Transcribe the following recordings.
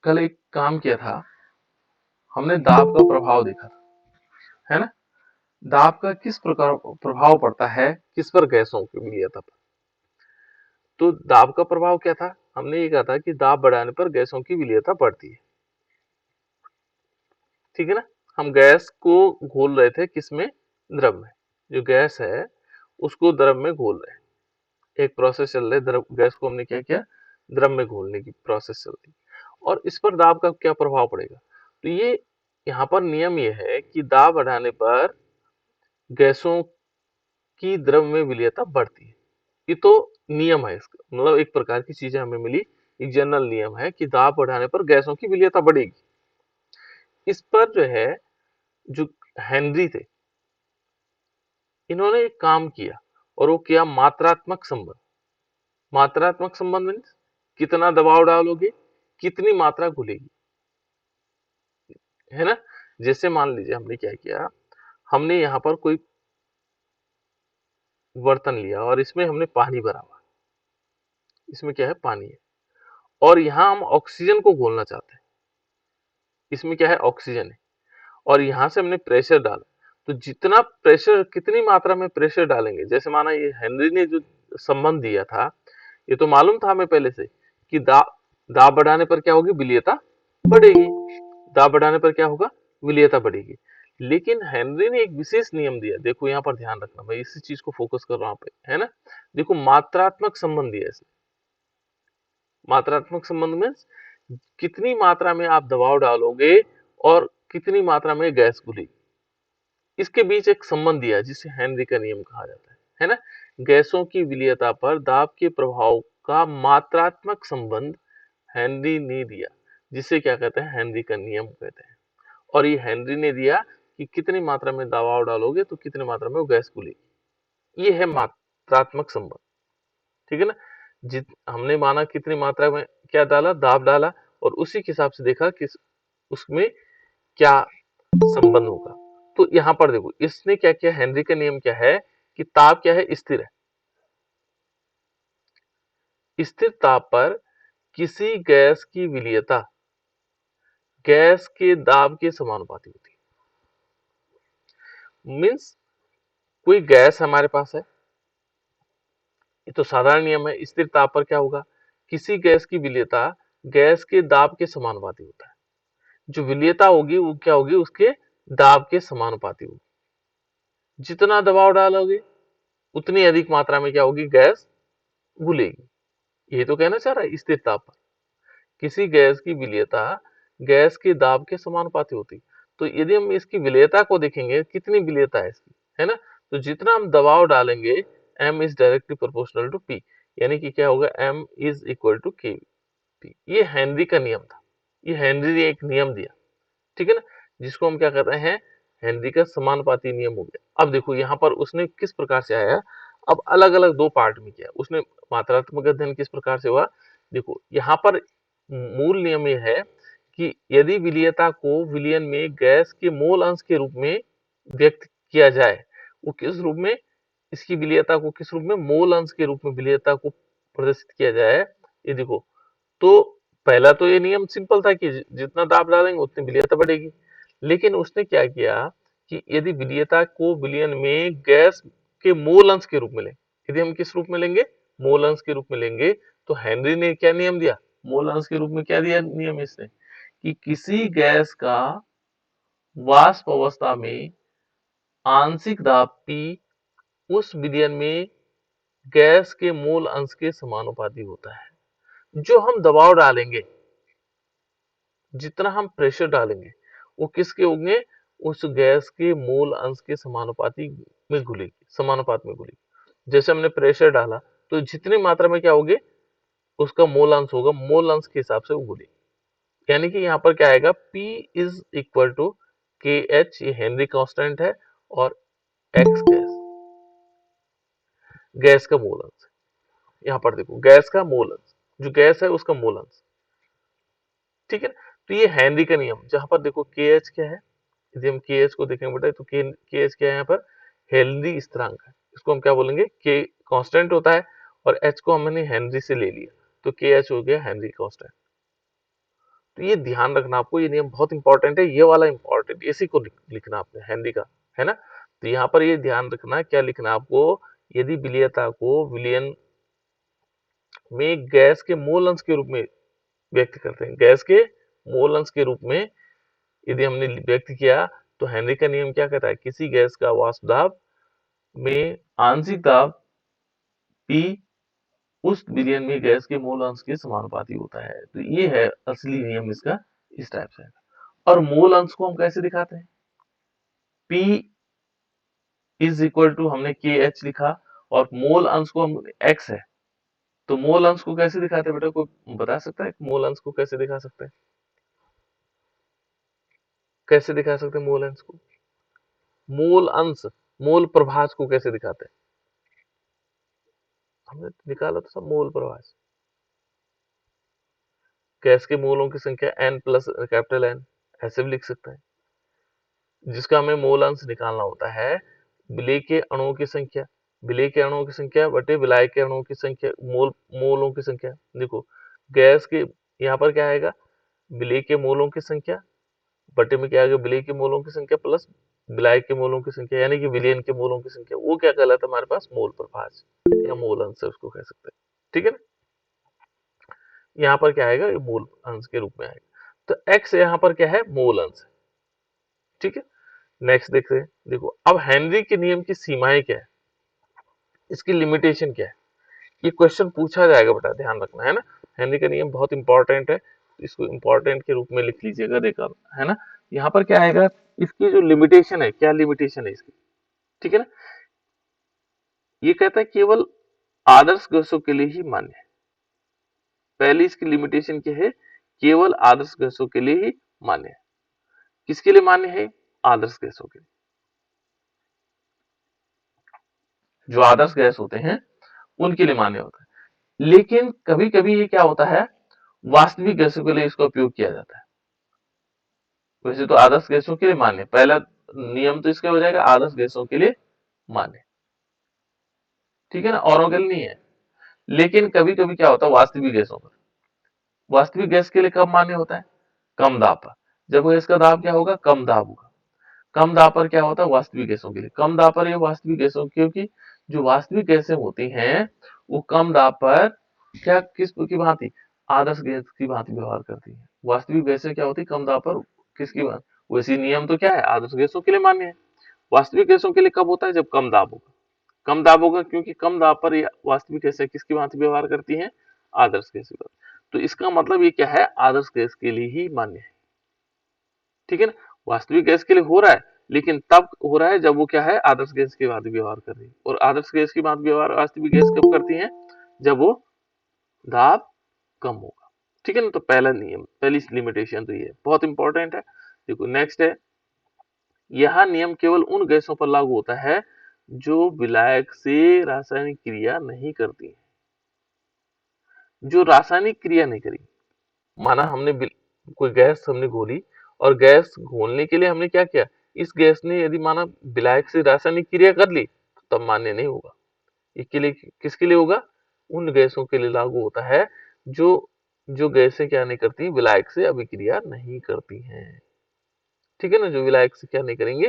कल एक काम किया था, हमने दाब का प्रभाव देखा था, है ना। दाब का किस प्रकार प्रभाव पड़ता है, किस पर, गैसों की विलीयता पर। तो दाब का प्रभाव क्या था, हमने ये कहा था कि दाब बढ़ाने पर गैसों की विलीयता बढ़ती है, ठीक है ना। हम गैस को घोल रहे थे किसमें, द्रव में। जो गैस है उसको द्रव में घोल रहे हैं, एक प्रोसेस चल रही है, द्रव गैस को हमने क्या किया, द्रव में घोलने की प्रोसेस चल रही है। और इस पर दाब का क्या प्रभाव पड़ेगा, तो ये यहाँ पर नियम ये है कि दाब बढ़ाने पर गैसों की द्रव में विलीयता बढ़ती है। ये तो नियम है इसका, मतलब एक प्रकार की चीजें हमें मिली, एक जनरल नियम है कि दाब बढ़ाने पर गैसों की विलीयता बढ़ेगी। इस पर जो है, जो हेनरी थे, इन्होंने एक काम किया, और वो किया मात्रात्मक संबंध। मात्रात्मक संबंध मीन्स कितना दबाव डालोगे, कितनी मात्रा घुलेगी, है ना। जैसे मान लीजिए हमने क्या किया, हमने यहाँ पर कोई बर्तन लिया और इसमें हमने पानी भरा हुआ, इसमें क्या है, पानी है, और यहाँ हम ऑक्सीजन को घोलना चाहते हैं, इसमें क्या है, ऑक्सीजन है, और यहाँ से हमने प्रेशर डाला। तो जितना प्रेशर, कितनी मात्रा में प्रेशर डालेंगे, जैसे माना ये हेनरी ने जो संबंध दिया था, ये तो मालूम था हमें पहले से कि दाब बढ़ाने पर क्या होगी, विलीयता बढ़ेगी। दाब बढ़ाने पर क्या होगा, विलीयता बढ़ेगी। लेकिन हेनरी ने एक विशेष नियम दिया, देखो यहाँ पर ध्यान रखना, मैं इसी चीज को फोकस कर रहा हूँ पे, है ना। देखो मात्रात्मक संबंध दिया इसने। मात्रात्मक संबंध में कितनी मात्रा में आप दबाव डालोगे और कितनी मात्रा में गैस घुलेगी, इसके बीच एक संबंध दिया जिसे हेनरी का नियम कहा जाता है ना। गैसों की विलीयता पर दाब के प्रभाव का मात्रात्मक संबंध हेनरी ने दिया, जिसे क्या कहते हैं, हेनरी का नियम कहते हैं। और ये हेनरी ने दिया कि कितनी मात्रा में दबाव डालोगे तो कितनी मात्रा में वो गैस खुलेगी, ये है मात्रात्मक संबंध, ठीक है ना। जित हमने माना कितनी मात्रा में क्या डाला, दाब डाला, और उसी के हिसाब से देखा कि उसमें क्या संबंध होगा। तो यहाँ पर देखो इसने क्या किया, हेनरी का नियम क्या है कि ताप क्या है, स्थिर है। स्थिर ताप पर किसी गैस की विलीयता गैस के दाब के समानुपाती होती है। मीन्स कोई गैस हमारे पास है, ये तो साधारण नियम है, स्थिर ताप पर क्या होगा, किसी गैस की विलीयता गैस के दाब के समानुपाती होता है। जो विलीयता होगी वो क्या होगी, उसके दाब के समानुपाती होगी। जितना दबाव डालोगे उतनी अधिक मात्रा में क्या होगी, गैस घुलेगी। ये तो कहना चाह रहा है, स्थिर ताप पर किसी गैस की विलीयता गैस के दाब के समानुपाती होती। तो यदि हम इसकी विलीयता को देखेंगे, कितनी विलीयता है इसकी, है ना, तो जितना हम दबाव डालेंगे, m is directly proportional to p, यानी कि क्या होगा, m is equal to k p। ये हेनरी का नियम था, ये हेनरी ने एक नियम दिया, ठीक है ना, जिसको हम क्या कहते हैं, हेनरी का समानुपाती नियम हो गया। अब देखो यहाँ पर उसने किस प्रकार से आया, अब अलग अलग दो पार्ट में किया उसने। मात्रात्मक अध्ययन किस प्रकार से हुआ, देखो यहाँ पर मूल नियम ये है कि यदि विलीयता को विलयन में गैस के मोल अंश के रूप में व्यक्त किया जाए, वो किस रूप में, इसकी विलीयता को किस रूप में, मोल अंश के रूप में विलीयता को प्रदर्शित किया जाए, ये देखो। तो पहला तो ये नियम सिंपल था कि जितना दाब डालेंगे उतनी विलीयता बढ़ेगी। लेकिन उसने क्या किया कि यदि विलीयता को विलयन में गैस के मोल अंश के रूप में लें, यदि हम किस रूप में लेंगे, मोल अंश के रूप में लेंगे, तो हेनरी ने क्या नियम दिया, मोल अंश के रूप में क्या दिया नियम इसने, कि किसी गैस का वाष्प अवस्था में आंशिक दाब P उस विलयन में गैस के मोल अंश के समानुपाती होता है। जो हम दबाव डालेंगे, जितना हम प्रेशर डालेंगे, वो किसके होंगे, उस गैस के मोल अंश के समानुपाती में घुलेगी, समानुपात में घुलेगी। जैसे हमने प्रेशर डाला तो जितनी मात्रा में क्या होगे, उसका मोल अंश होगा, मोल अंश के हिसाब से वो घुलेगी। यानी कि यहाँ पर क्या आएगा, P इज इक्वल टू के एच, ये हेनरी कांस्टेंट है, और एक्स गैस, गैस का मोल अंश। यहाँ पर देखो गैस का मोल अंश, जो गैस है उसका मोल अंश, ठीक है। तो ये हेनरी का नियम, जहां पर देखो के एच क्या है, यदि हम के एच को देखेंगे बेटा, तो के एच क्या है यहाँ पर, हेनरी स्थिरांक है। इसको हम क्या बोलेंगे, के कांस्टेंट होता है, और एच को हमने हेनरी से ले लिया, तो के एच हो गया हेनरी कांस्टेंट। तो ये ध्यान रखना आपको, ये नियम बहुत इंपॉर्टेंट है, ये वाला इंपॉर्टेंट, इसी को लिखना आपने हेनरी का, है ना। तो यहाँ पर ये ध्यान रखना, क्या लिखना है आपको, यदि विलीयता को विलयन में गैस के मोल अंश के रूप में व्यक्त करते हैं, गैस के मोल अंश के रूप में यदि हमने व्यक्त किया, तो हेनरी का नियम क्या कहता है, किसी गैस का वाष्प दाब में आंशिक दाब P उस विलयन में गैस के मोल अंश के समानुपाती होता है। तो ये है असली नियम इसका, इस टाइप से। और मोल अंश को हम कैसे दिखाते हैं, P इज इक्वल टू हमने KH लिखा, और मोल अंश को हम X है, तो मोल अंश को कैसे दिखाते हैं बेटा, कोई बता सकता है मोल अंश को कैसे दिखा सकते हैं, कैसे दिखा सकते हैं मोल अंश को, मोल अंश, मोल प्रभाज को कैसे दिखाते हैं, हमने तो निकाला तो सब मोल प्रभाज, गैस के मोलों की संख्या n प्लस कैपिटल N, ऐसे भी लिख सकते हैं, जिसका हमें मोल अंश निकालना होता है विलेय के अणुओं की संख्या, विलेय के अणुओं की संख्या बटे विलायक के अणुओं की संख्या, मोलों की संख्या। देखो गैस के यहाँ पर क्या आएगा, विलेय के मोलों की संख्या बटे में क्या आएगा, विलेय के मोलों की संख्या प्लस विलायक के मोलों की संख्या, यानी कि विलयन के मोलों की संख्या, वो क्या कहलाता है हमारे पास, मोल प्रभाज या मोल अंश उसको कह सकते हैं, ठीक है ना। यहाँ पर क्या आएगा, ये मोल अंश के रूप में आएगा। तो x यहाँ पर क्या है, मोल अंश है, ठीक है। नेक्स्ट देखते हैं, देखो अब हेनरी के नियम की सीमाएं क्या है, इसकी लिमिटेशन क्या है, ये क्वेश्चन पूछा जाएगा बेटा, ध्यान रखना, है ना। हेनरी का नियम बहुत इंपॉर्टेंट है, इसको इंपॉर्टेंट के रूप में लिख लीजिएगा, देखा है ना। यहाँ पर क्या आएगा, इसकी जो लिमिटेशन है, क्या लिमिटेशन है इसकी, ठीक है ना। ये कहता है केवल आदर्श गैसों के लिए ही मान्य है, पहली इसकी लिमिटेशन क्या है, केवल आदर्श गैसों के लिए ही मान्य है। किसके लिए मान्य है, आदर्श गैसों के लिए, जो आदर्श गैस होते हैं उनके लिए मान्य होता है। लेकिन कभी कभी ये क्या होता है, वास्तविक गैसों के लिए इसका उपयोग किया जाता है। वैसे तो आदर्श गैसों के लिए मान्य, पहला नियम तो इसका हो जाएगा आदर्श गैसों के लिए मान्य, ठीक है ना, औरों के लिए नहीं है। लेकिन कभी कभी क्या होता है, वास्तविक गैसों पर, वास्तविक गैस के लिए कब मान्य होता है, कम दाब पर, जब गैस का दाब क्या होगा, कम दाब होगा, कम दाब पर क्या होता है, वास्तविक गैसों के लिए, कम दाब पर ये वास्तविक गैसों, क्योंकि जो वास्तविक गैसें होती हैं वो कम दाब पर क्या, किस की भांति, आदर्श गैस की भांति व्यवहार करती है। वास्तविक गैसें क्या होती है, कम दाब पर किसकी भांति, वैसी नियम तो क्या है, आदर्श गैसों के लिए मान्य है। वास्तविक गैसों के लिए कब होता है, जब कम दाब होगा, कम दाब होगा, क्योंकि कम दाब पर ये वास्तविक गैसें किसकी भांति व्यवहार करती हैं, आदर्श गैस की भांति। तो इसका मतलब ये क्या है, आदर्श गैस के लिए ही मान्य है, ठीक है ना। वास्तविक गैस के लिए हो रहा है, लेकिन तब हो रहा है जब वो क्या है, आदर्श गैस की भांति व्यवहार कर रही है, और आदर्श गैस की भांति व्यवहार वास्तविक गैस कब करती है, जब वो दाब कम होगा, ठीक है ना। तो पहला नियम, पहली लिमिटेशन तो ये बहुत इंपॉर्टेंट है। देखो नेक्स्ट है, यह नियम केवल उन गैसों पर लागू होता है जो विलायक से रासायनिक क्रिया नहीं करती, जो रासायनिक क्रिया नहीं करी, माना हमने कोई गैस हमने घोली, और गैस घोलने के लिए हमने क्या किया, इस गैस ने यदि माना विलायक से रासायनिक क्रिया कर ली, तो तब मान्य नहीं होगा। इसके लिए किसके लिए होगा, उन गैसों के लिए लागू होता है जो जो गैसें क्या नहीं करती, विलायक से अभिक्रिया नहीं करती हैं, ठीक है ना, जो विलायक से क्या नहीं करेंगे,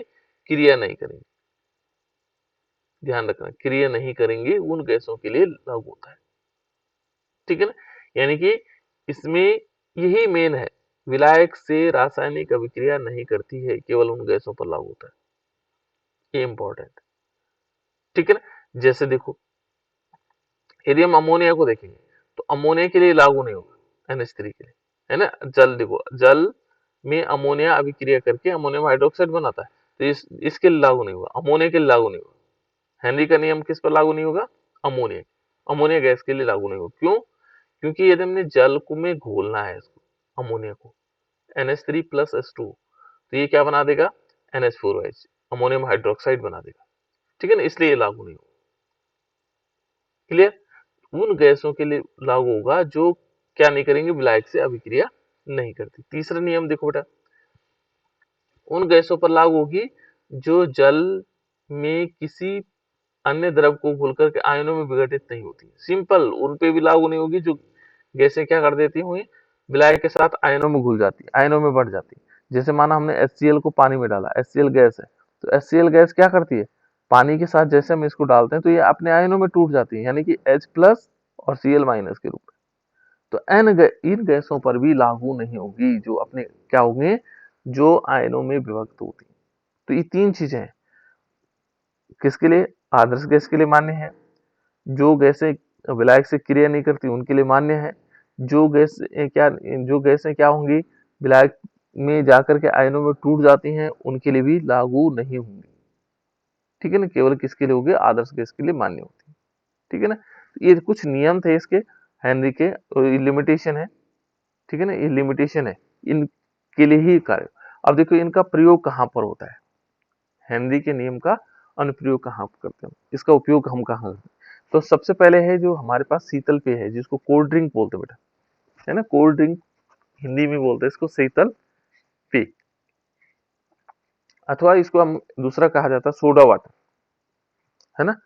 क्रिया नहीं करेंगे, ध्यान रखना, क्रिया नहीं करेंगे, उन गैसों के लिए लागू होता है, ठीक है ना। यानी कि इसमें यही मेन है, विलायक से रासायनिक अभिक्रिया नहीं करती है, केवल उन गैसों पर लागू होता है, ये इंपॉर्टेंट, ठीक है ना। जैसे देखो यदि हम अमोनिया को देखेंगे, तो अमोनिया के लिए लागू नहीं होगा, NH3 के लिए, है ना। जल देखो, जल में अमोनिया अभिक्रिया करके अमोनियम हाइड्रोक्साइड बनाता है, तो इसके लिए लागू नहीं होगा, अमोनिया के लिए लागू नहीं होगा। हेनरी का नियम किस पर लागू नहीं होगा, अमोनिया, अमोनिया गैस के लिए लागू नहीं होगा। क्यों, क्योंकि यदि हमने जल को में घोलना है इसको, अमोनिया को, NH3 प्लस H2, तो ये क्या बना देगा, NH4OH, अमोनियम हाइड्रोक्साइड बना देगा, ठीक है ना, इसलिए ये लागू नहीं होगा, क्लियर। उन गैसों के लिए लागू होगा जो क्या नहीं करेंगे, विलायक से अभिक्रिया नहीं करती। तीसरा नियम देखो बेटा, उन गैसों पर लागू होगी जो जल में किसी अन्य द्रव को घुलकर के आयनों में विघटित नहीं होती, सिंपल, उन पे भी लागू नहीं होगी जो गैसें क्या कर देती हुई, विलायक के साथ आयनों में घुल जाती है, आयनों में बढ़ जाती है। जैसे माना हमने HCl को पानी में डाला, HCl गैस है, तो HCl गैस क्या करती है, पानी के साथ जैसे हम इसको डालते हैं तो ये अपने आयनों में टूट जाती है, यानी कि H+ और Cl- के रूप में। तो इन गैसों पर भी लागू नहीं होगी, जो अपने क्या होंगे, जो आयनों में विभक्त होती हैं। तो ये 3 चीजें हैं, किसके लिए, आदर्श गैस के लिए मान्य है, जो गैसें विलायक से क्रिया नहीं करती उनके लिए मान्य है, जो गैस क्या जो गैसें क्या होंगी, विलायक में जाकर के आयनों में टूट जाती हैं, उनके लिए भी लागू नहीं होंगी। ठीक है ना, केवल किसके लिए होगी, आदर्श गैस के लिए मान्य होती है। ठीक है ना, तो ये कुछ नियम थे इसके, हेनरी के, और ये लिमिटेशन है। ठीक है ना, ये लिमिटेशन है, इनके लिए ही कार्य। अब देखो इनका प्रयोग कहाँ पर होता है, हेनरी के नियम का अनुप्रयोग कहाँ करते हैं, इसका उपयोग हम कहाँ करते हैं। तो सबसे पहले है जो हमारे पास शीतल पेय है, जिसको कोल्ड ड्रिंक बोलते हैं बेटा, है ना, कोल्ड ड्रिंक हिंदी में बोलते हैं इसको शीतल पेय, अथवा इसको हम दूसरा कहा जाता है सोडा वाटर, है ना।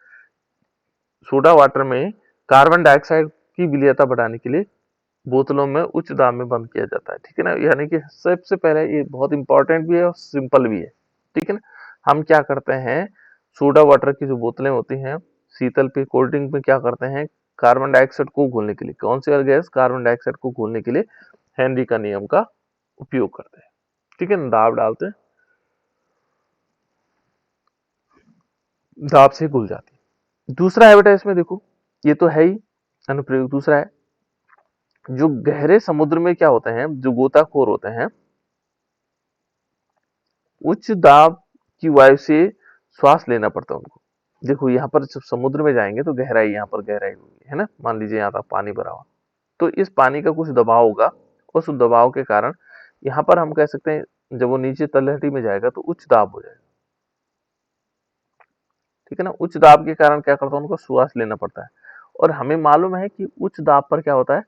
सोडा वाटर में कार्बन डाइऑक्साइड की विलेयता बढ़ाने के लिए बोतलों में उच्च दाब में बंद किया जाता है। ठीक है ना, यानी कि सबसे पहले ये बहुत इंपॉर्टेंट भी है और सिंपल भी है। ठीक है ना, हम क्या करते हैं, सोडा वाटर की जो बोतलें होती हैं, शीतल पे कोल्ड ड्रिंक में क्या करते हैं, कार्बन डाइऑक्साइड को घोलने के लिए, कौन सी गैस, कार्बन डाइऑक्साइड को घोलने के लिए हेनरी का नियम का उपयोग करते हैं। ठीक है ना, दाब डालते हैं, दाब से घुल जाती है। दूसरा है बेटा इसमें देखो, ये तो है ही अनुप्रयोग। दूसरा है जो गहरे समुद्र में क्या होते हैं, जो गोताखोर होते हैं, उच्च दाब की वायु से श्वास लेना पड़ता है उनको। देखो यहाँ पर जब समुद्र में जाएंगे तो गहराई, यहाँ पर गहराई होगी, है ना, मान लीजिए यहाँ तक पानी भरा हुआ, तो इस पानी का कुछ दबाव होगा, उस दबाव के कारण यहाँ पर हम कह सकते हैं जब वो नीचे तलहटी में जाएगा तो उच्च दाब हो जाएगा। ठीक है ना, उच्च दाब के कारण क्या करता है, उनको श्वास लेना पड़ता है। और हमें मालूम है कि उच्च दाब पर क्या होता है,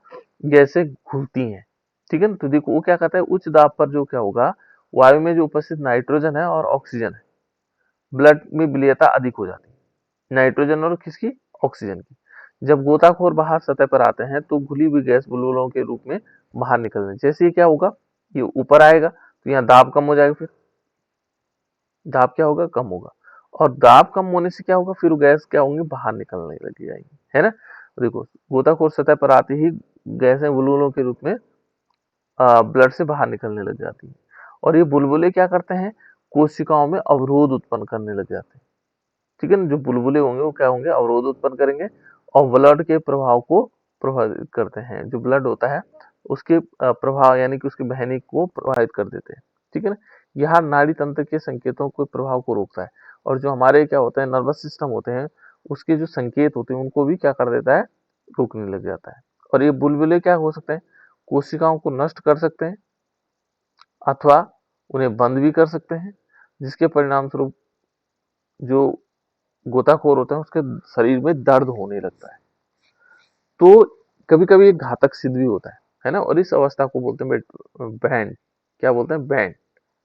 गैसें घुलती हैं। ठीक है ना, तो देखो वो क्या कहता है, उच्च दाब पर जो क्या होगा, वायु में जो उपस्थित नाइट्रोजन है और ऑक्सीजन है, ब्लड में विलेयता अधिक हो जाती है, नाइट्रोजन और किसकी, ऑक्सीजन की। जब गोताखोर बाहर सतह पर आते हैं तो घुली हुई गैस बुलबुलों के रूप में बाहर निकलने, जैसे ये क्या होगा, ये ऊपर आएगा तो यहाँ दाब कम हो जाएगा, फिर दाब क्या होगा, कम होगा, और दाब कम होने से क्या होगा, फिर गैस क्या होंगी, बाहर निकलने लग जाएंगी, है ना। देखो गोताखोर सतह पर आते ही गैसें बुलबुलों के रूप में ब्लड से बाहर निकलने लग जाती है, और ये बुलबुले क्या करते हैं, कोशिकाओं में अवरोध उत्पन्न करने लग जाते हैं। ठीक है ना, जो बुलबुले होंगे वो क्या होंगे, अवरोध उत्पन्न करेंगे और ब्लड के प्रभाव को प्रभावित करते हैं, जो ब्लड होता है उसके प्रभाव यानी कि उसकी बहने को प्रभावित कर देते हैं। ठीक है ना, यह नाड़ी तंत्र के संकेतों को प्रभाव को रोकता है, और जो हमारे क्या होता है नर्वस सिस्टम होते हैं, उसके जो संकेत होते हैं उनको भी क्या कर देता है, रोकने लग जाता है। और ये बुलबुले क्या हो सकते हैं, कोशिकाओं को नष्ट कर सकते हैं, अथवा उन्हें बंद भी कर सकते हैं, जिसके परिणाम स्वरूप जो गोताखोर होता है उसके शरीर में दर्द होने लगता है। तो कभी कभी ये घातक सिद्ध भी होता है ना, और इस अवस्था को बोलते हैं बैंड, क्या बोलते हैं, बैंड,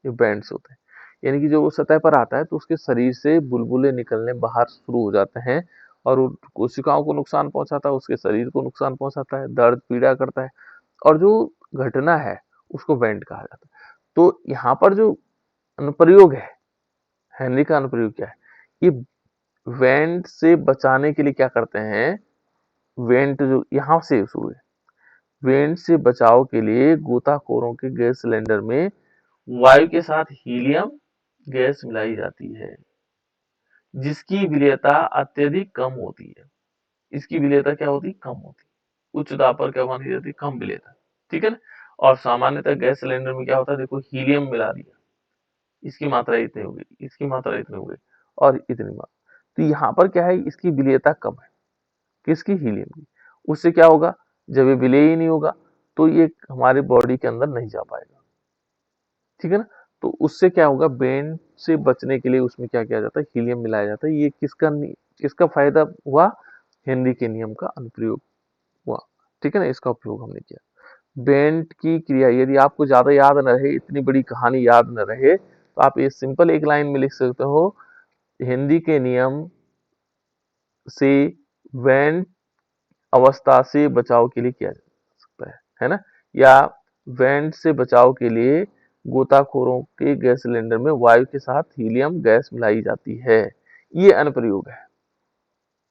ये बैंड्स होते हैं। यानी कि जो वो सतह पर आता है तो उसके शरीर से बुलबुले निकलने बाहर शुरू हो जाते हैं, और वो कोशिकाओं को नुकसान पहुंचाता है, उसके शरीर को नुकसान पहुंचाता है, दर्द पीड़ा करता है, और जो घटना है उसको बैंड कहा जाता है। तो यहाँ पर जो अनुप्रयोग है, हेनरी का अनुप्रयोग क्या है, ये वेंट से बचाने के लिए क्या करते हैं, वेंट जो यहाँ से शुरू है, वेंट से बचाव के लिए गोताखोरों के गैस सिलेंडर में वायु के साथ हीलियम गैस मिलाई जाती है, जिसकी विलेयता अत्यधिक कम होती है। इसकी विलेयता क्या होती है, कम होती है, उच्च दाब पर क्या मानी जाती है, कम विलेयता। ठीक है ना, और सामान्यतः गैस सिलेंडर में क्या होता है, देखो हीलियम मिला दिया, इसकी मात्रा इतनी होगी, इसकी मात्रा इतनी होगी, और इतनी मात्रा, तो यहाँ पर क्या है, इसकी विलेयता कम है, किसकी, हीलियम की। उससे क्या होगा, जब ये विलेय ही नहीं होगा तो ये हमारे बॉडी के अंदर नहीं जा पाएगा। ठीक है ना, तो उससे क्या होगा, बेंड से बचने के लिए उसमें क्या किया जाता है, हीलियम मिलाया जाता है। ये किसका फायदा हुआ, हेनरी के नियम का अनुप्रयोग हुआ। ठीक है ना, इसका उपयोग हमने किया। बेंट की क्रिया, यदि आपको ज्यादा याद न रहे, इतनी बड़ी कहानी याद न रहे, तो आप ये सिंपल एक लाइन में लिख सकते हो, हेनरी के नियम से वेंट अवस्था से बचाव के लिए किया जा सकता है ना। या वेंट से बचाव के लिए गोताखोरों के गैस सिलेंडर में वायु के साथ हीलियम गैस मिलाई जाती है। ये अनुप्रयोग है,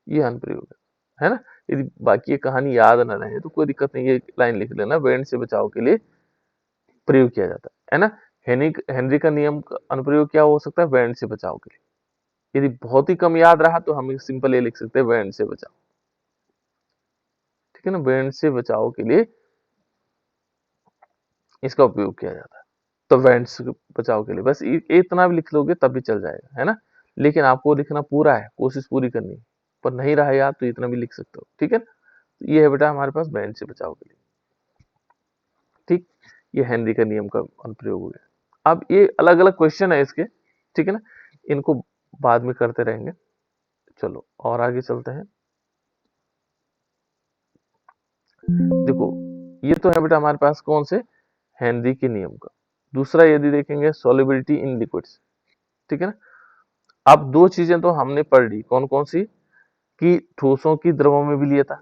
ये अनुप्रयोग है ना। यदि बाकी ये कहानी याद न रहे तो कोई दिक्कत नहीं, ये लाइन लिख लेना, वेंट से बचाव के लिए प्रयोग किया जाता है ना। हेनरी का नियम का अनुप्रयोग क्या हो सकता है, वेंट से बचाव के लिए। यदि बहुत ही कम याद रहा तो हम सिंपल ये लिख सकते हैं, वेंट से बचाव, ठीक है ना। वेंट से बचाव के लिए इसका उपयोग किया जाता है। तो वेंट से बचाव के लिए बस इतना भी लिख लोगे तब भी चल जाएगा, है ना। लेकिन आपको लिखना पूरा है, कोशिश पूरी करनी है, पर नहीं रहा याद तो इतना भी लिख सकते हो, ठीक है। तो ये है बेटा हमारे पास वेंट से बचाव के लिए, ठीक। ये हेनरी का नियम का अनुप्रयोग हो गया। अब ये अलग अलग क्वेश्चन है इसके, ठीक है ना, इनको बाद में करते रहेंगे। चलो और आगे चलते हैं। देखो ये तो है बेटा हमारे पास कौन से, हेनरी के नियम का। दूसरा यदि देखेंगे सॉल्युबिलिटी इन लिक्विड्स, ठीक है ना। अब दो चीजें तो हमने पढ़ ली, कौन कौन सी, कि ठोसों की द्रवों में विलीयता,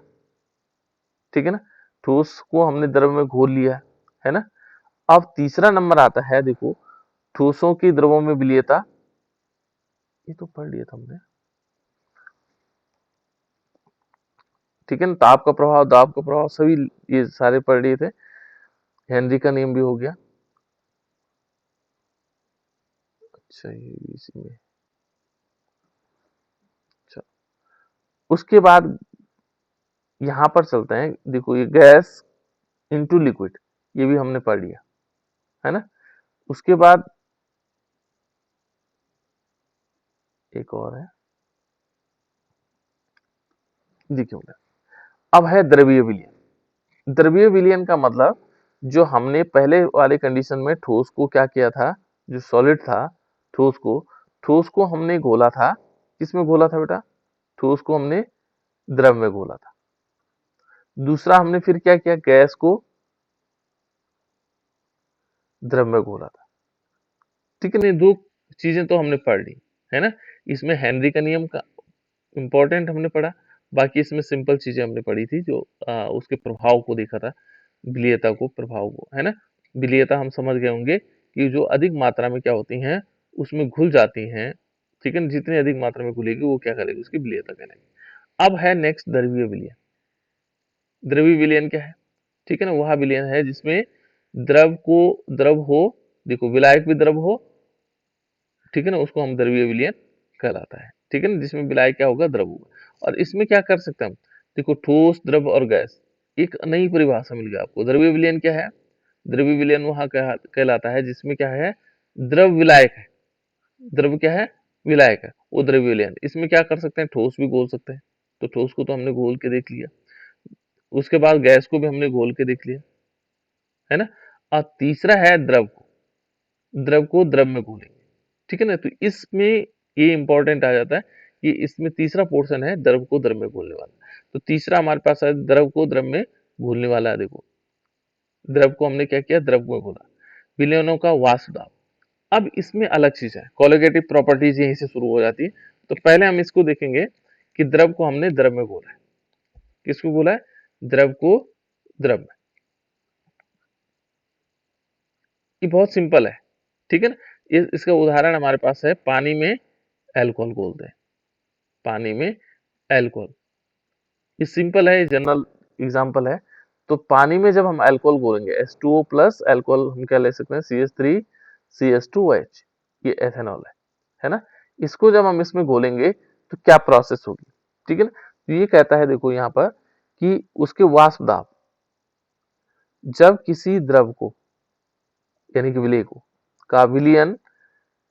ठीक है ना, ठोस को हमने द्रव में घोल लिया है ना। अब तीसरा नंबर आता है, देखो ठोसों की द्रवों में विलीयता, ये तो पढ़ लिया था हमने, ठीक है ना। ताप का प्रभाव, दाब का प्रभाव, सभी ये सारे पढ़ लिए थे। हेनरी का नियम भी हो गया। अच्छा ये भी इसी में, अच्छा उसके बाद यहां पर चलते हैं। देखो ये गैस इनटू लिक्विड, ये भी हमने पढ़ लिया है ना। उसके बाद एक और है, देखिए अब है द्रवीय विलयन। द्रवीय विलयन का मतलब जो हमने पहले वाले कंडीशन में ठोस को क्या किया था, जो सॉलिड था, ठोस को हमने घोला था, किसमें घोला था बेटा, ठोस को हमने द्रव में घोला था। दूसरा हमने फिर क्या किया, गैस को द्रव में घोला था, ठीक है ना। दो चीजें तो हमने पढ़ ली है ना। इसमें हेनरी का नियम का इंपॉर्टेंट हमने पढ़ा, बाकी इसमें सिंपल चीजें हमने पढ़ी थी, जो उसके प्रभाव को देखा था, विलीयता को, प्रभाव को, है ना। विलीयता हम समझ गए होंगे कि जो अधिक मात्रा में क्या होती हैं, उसमें घुल जाती हैं, ठीक है ना। जितनी अधिक मात्रा में घुलेगी वो क्या करेगी, उसकी विलीयता करेगी। अब है नेक्स्ट द्रवीय विलयन। द्रवीय विलयन क्या है, ठीक है ना, वह विलयन है जिसमें द्रव को द्रव हो, देखो विलायक भी द्रव हो, ठीक है ना, उसको हम द्रवीय विलयन कहलाता है, ठीक है ना। जिसमें विलायक क्या होगा, द्रव होगा। और इसमें क्या कर सकते हैं हम, देखो ठोस, द्रव और गैस, एक नई परिभाषा मिल गई आपको। द्रवीय विलयन क्या है, द्रवीय विलयन वहां कहलाता है जिसमें क्या है, द्रव विलायक है, द्रव क्या है, विलायक है, वो द्रव्य विलयन। इसमें क्या कर सकते हैं, ठोस भी घोल सकते हैं, तो ठोस को तो हमने घोल के देख लिया। उसके बाद गैस को भी हमने घोल के देख लिया, है ना। और तीसरा है द्रव को द्रव में घोलेंगे, ठीक है ना। तो इसमें ये इंपॉर्टेंट आ जाता है कि इसमें तीसरा पोर्शन है द्रव को द्रव में घोलने वाला। तो तीसरा हमारे पास है द्रव को द्रव में घोलने वाला है। देखो द्रव को हमने क्या किया, द्रव में घोला। विलयनों का वाष्प दाब, अब इसमें अलग चीज है, कोलिगेटिव प्रॉपर्टीज यहीं से शुरू हो जाती है। तो पहले हम इसको देखेंगे कि द्रव को हमने द्रव में घोला है, किसको घोला है, द्रव को द्रव में। ये बहुत सिंपल है, ठीक है ना। इसका उदाहरण हमारे पास है, पानी में एल्कोहल घोलते हैं, पानी में एल्कोहल, ये सिंपल है, जनरल एग्जांपल है। तो पानी में जब हम अल्कोहल घोलेंगे, H2O प्लस अल्कोहल हम क्या ले सकते हैं, CH3CH2OH, ये एथेनॉल है ना। इसको जब हम इसमें घोलेंगे तो क्या प्रोसेस होगी, ठीक है ना। तो ये कहता है देखो यहाँ पर कि उसके वाष्प दाब, जब किसी द्रव को यानी कि विलय को का विलयन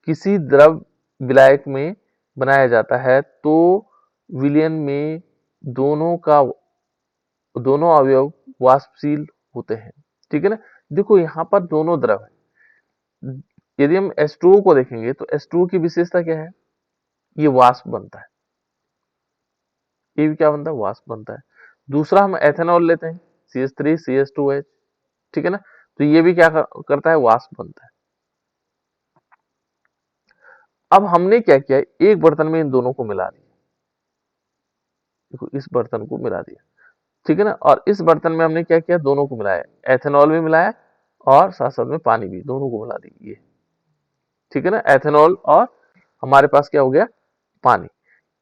किसी द्रव विलायक में बनाया जाता है, तो विलयन में दोनों अवयव वाष्पशील होते हैं, ठीक है ना। देखो यहाँ पर दोनों द्रव है। यदि हम H2O को देखेंगे तो H2O की विशेषता क्या है, ये वाष्प बनता है, ये भी क्या बनता है, वाष्प बनता है। दूसरा हम एथेनॉल लेते हैं, CH3CH2OH, ठीक है ना। तो ये भी क्या करता है, वाष्प बनता है। अब हमने क्या किया, एक बर्तन में इन दोनों को मिला दिया, देखो इस बर्तन को मिला दिया, ठीक है ना। और इस बर्तन में हमने क्या किया, दोनों को मिलाया, एथेनॉल भी मिलाया और साथ साथ में पानी भी, दोनों को मिला दिए, ठीक है ना। एथेनॉल और हमारे पास क्या हो गया, पानी,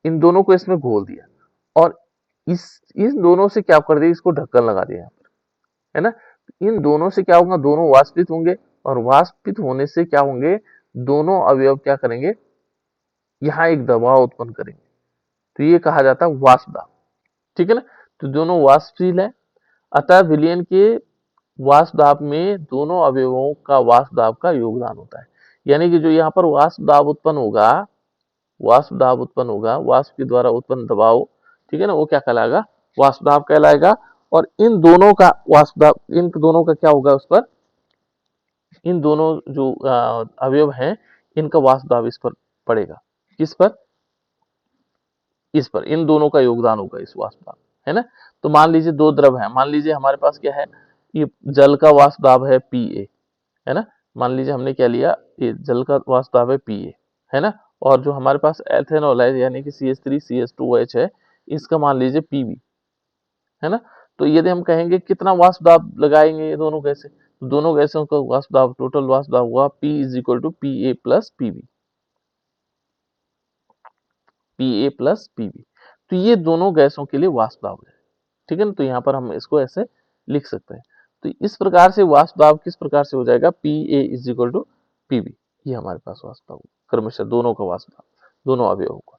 इन दोनों को इसमें घोल दिया और इस इन दोनों से क्या कर दिया, इसको ढक्कन लगा दिया यहाँ पर, है ना। इन दोनों से क्या होगा, दोनों वाष्पित होंगे और वाष्पित होने से क्या होंगे, दोनों अवयव क्या करेंगे, यहाँ एक दबाव उत्पन्न करेंगे, तो ये कहा जाता है वाष्प दाब, ठीक है ना। तो दोनों वाष्पशील है, अतः विलयन के वाष्प दाब में दोनों अवयवों का वाष्प दाब का योगदान होता है। यानी कि जो यहाँ पर वाष्प दाब उत्पन्न होगा, वाष्प दाब उत्पन्न होगा, वाष्प के द्वारा उत्पन्न दबाव, ठीक है ना, वो क्या कहलाएगा, वाष्प दाब कहलाएगा। और इन दोनों का वाष्प दाब, इन दोनों का क्या होगा उस पर, इन दोनों जो अवयव हैं, इनका वाष्प दाब इस पर पड़ेगा, किस पर, इस पर, इन दोनों का योगदान होगा इस वाष्प दाब, है ना। तो मान लीजिए दो द्रव है, मान लीजिए हमारे पास क्या है, ये जल का वाष्प दाब है Pa, है ना। मान लीजिए हमने क्या लिया, ये जल का वाष्प दाब है Pa, है ना। और जो हमारे पास एथेनॉल है यानी कि CH3CH2OH है, इसका मान लीजिए Pb, है ना। तो यदि हम कहेंगे कितना वाष्प दाब लगाएंगे ये दोनों गैसें, तो दोनों गैसों का वाष्प दाब, टोटल वाष्प दाब हुआ P = Pa + Pb, Pa + Pb। तो ये दोनों गैसों के लिए वाष्प दाब है, ठीक है ना। तो यहाँ पर हम इसको ऐसे लिख सकते हैं। तो इस प्रकार से वाष्प दाब किस प्रकार से हो जाएगा, Pa = Pb, ये हमारे पास वाष्प दाब क्रमशः दोनों का वाष्प दाब, दोनों अवयवों का।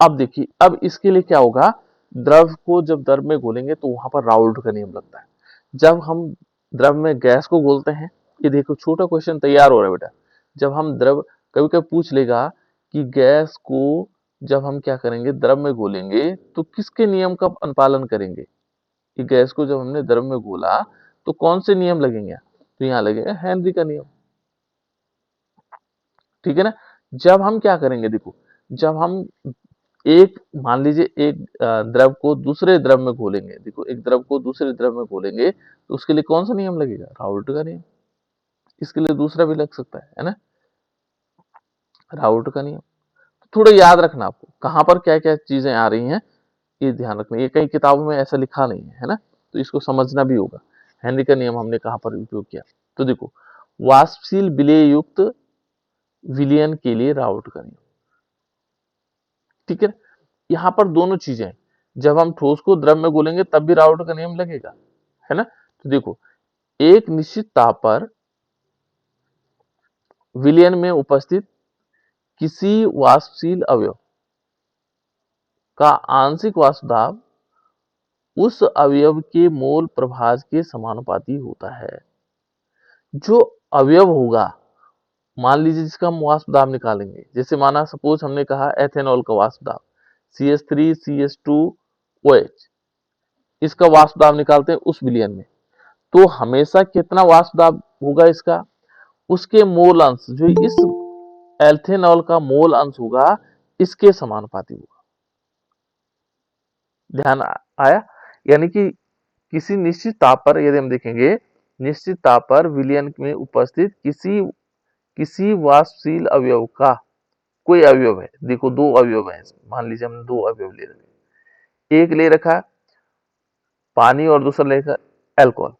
अब देखिए, अब इसके लिए क्या होगा, द्रव को जब द्रव में घोलेंगे तो वहां पर राउल्ट का नियम लगता है। जब हम द्रव में गैस को घोलते हैं, ये देखो छोटा क्वेश्चन तैयार हो रहा है बेटा, जब हम द्रव, कभी कभी पूछ लेगा कि गैस को जब हम क्या करेंगे, द्रव में घोलेंगे तो किसके नियम का अनुपालन करेंगे, कि गैस को जब हमने द्रव में घोला तो कौन से नियम लगेंगे, तो यहाँ लगेगा हेनरी का नियम, ठीक है ना। जब हम क्या करेंगे, देखो जब हम एक, मान लीजिए एक द्रव को दूसरे द्रव में घोलेंगे, देखो एक द्रव को दूसरे द्रव में घोलेंगे तो उसके लिए कौन सा नियम लगेगा, राउल्ट का नियम। इसके लिए दूसरा भी लग सकता है ना, राउल्ट का नियम। थोड़ा याद रखना, आपको कहाँ पर क्या क्या चीजें आ रही हैं ये ध्यान रखना, ये कई किताबों में ऐसा लिखा नहीं है ना, तो इसको समझना भी होगा। हेनरी का नियम हमने कहाँ पर उपयोग किया, तो देखो वाष्पशील विलेय युक्त विलयन के लिए राउल्ट का नियम, ठीक है। यहाँ पर दोनों चीजें हैं, जब हम ठोस को द्रव में घोलेंगे तब भी राउल्ट का नियम लगेगा, है ना। तो देखो एक निश्चित ताप पर विलयन में उपस्थित किसी वाष्पशील अवयव का आंशिक वाष्प दाब उस अवयव के मोल प्रभाज के समानुपाती होता है। जो अवयव होगा, मान लीजिए जिसका हम वाष्प दाब निकालेंगे, जैसे माना सपोज हमने कहा एथेनॉल का वाष्प दाब CH3CH2OH, इसका वाष्प दाब निकालते हैं उस विलयन में, तो हमेशा कितना वाष्प दाब होगा इसका, उसके मोल अंश, जो इस एथेनॉल का मोल अंश होगा, इसके समानुपाती होगा। ध्यान आया, यानी कि किसी निश्चित ताप पर यदि हम देखेंगे, निश्चित ताप पर विलयन में उपस्थित किसी किसी वाष्पशील अवयव का, कोई अवयव है, देखो दो अवयव है, मान लीजिए हमने दो अवयव ले रखे, एक ले रखा पानी और दूसरा ले रखा अल्कोहल।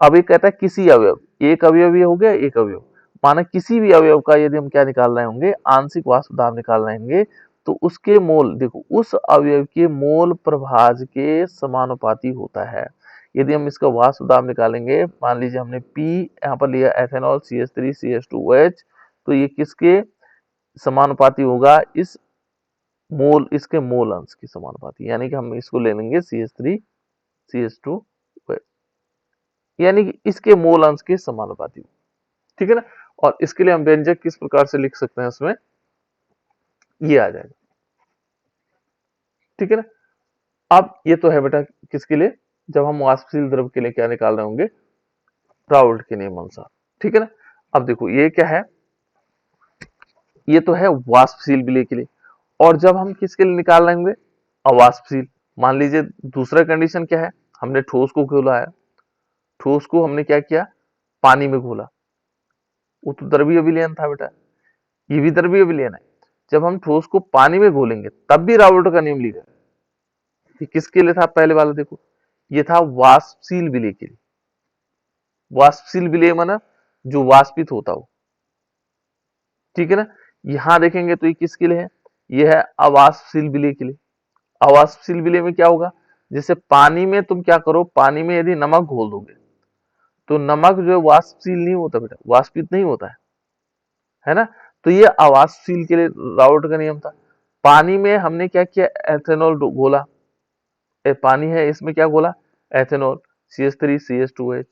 अब ये कहता है किसी अवयव, एक अवयव ये हो गया, एक अवयव, माना किसी भी अवयव का यदि हम क्या निकाल रहे होंगे, आंशिक वाष्प दाब निकाल रहे होंगे, तो उसके मोल, देखो उस अवयव के मोल प्रभाज के समानुपाती होता है। यदि हम इसका वाष्प दाब निकालेंगे, मान लीजिए हमने P यहाँ पर लिया एथेनॉल CH3CH2OH, तो ये किसके समानुपाती होगा, इस मोल, इसके मोल अंश के समानुपाती, यानी कि हम इसको ले लेंगे CH3CH2OH, यानी कि इसके मोल अंश के समानुपाती, ठीक है ना। और इसके लिए हम व्यंजक किस प्रकार से लिख सकते हैं, उसमें ये आ जाएगा, ठीक है ना। अब ये तो है बेटा किसके लिए, जब हम वाष्पशील द्रव के लिए क्या निकाल रहे होंगे, राउल्ट के नियम अनुसार, ठीक है ना। अब देखो ये क्या है, ये तो है वाष्पशील विलय के लिए, और जब हम किसके लिए निकाल रहे होंगे, अवाष्पशील। मान लीजिए दूसरा कंडीशन क्या है, हमने ठोस को घोला है, ठोस को हमने क्या किया, पानी में घोला, वो तो द्रवीय विलयन था बेटा, ये भी द्रवीय विलयन है। जब हम ठोस को पानी में घोलेंगे तब भी राउल्ट का नियम लिखा, ये किसके लिए था, पहले वाला देखो, ये था वाष्पशील विलय के लिए। वाष्पशील विलय माना जो वाष्पित होता हो, ठीक है ना। यहां देखेंगे तो ये किसके लिए है, ये है अवाष्पशील विलय के लिए। अवाष्पशील विलय में क्या होगा, जैसे पानी में तुम क्या करो, पानी में यदि नमक घोल दोगे तो नमक जो है वाष्पशील नहीं होता बेटा, वाष्पित नहीं होता है ना। तो ये अवाष्पशील के लिए राउट का नियम था। पानी में हमने क्या किया, एथेनॉल घोला, पानी है इसमें क्या घोला, एथेनॉल, CH3CH2H।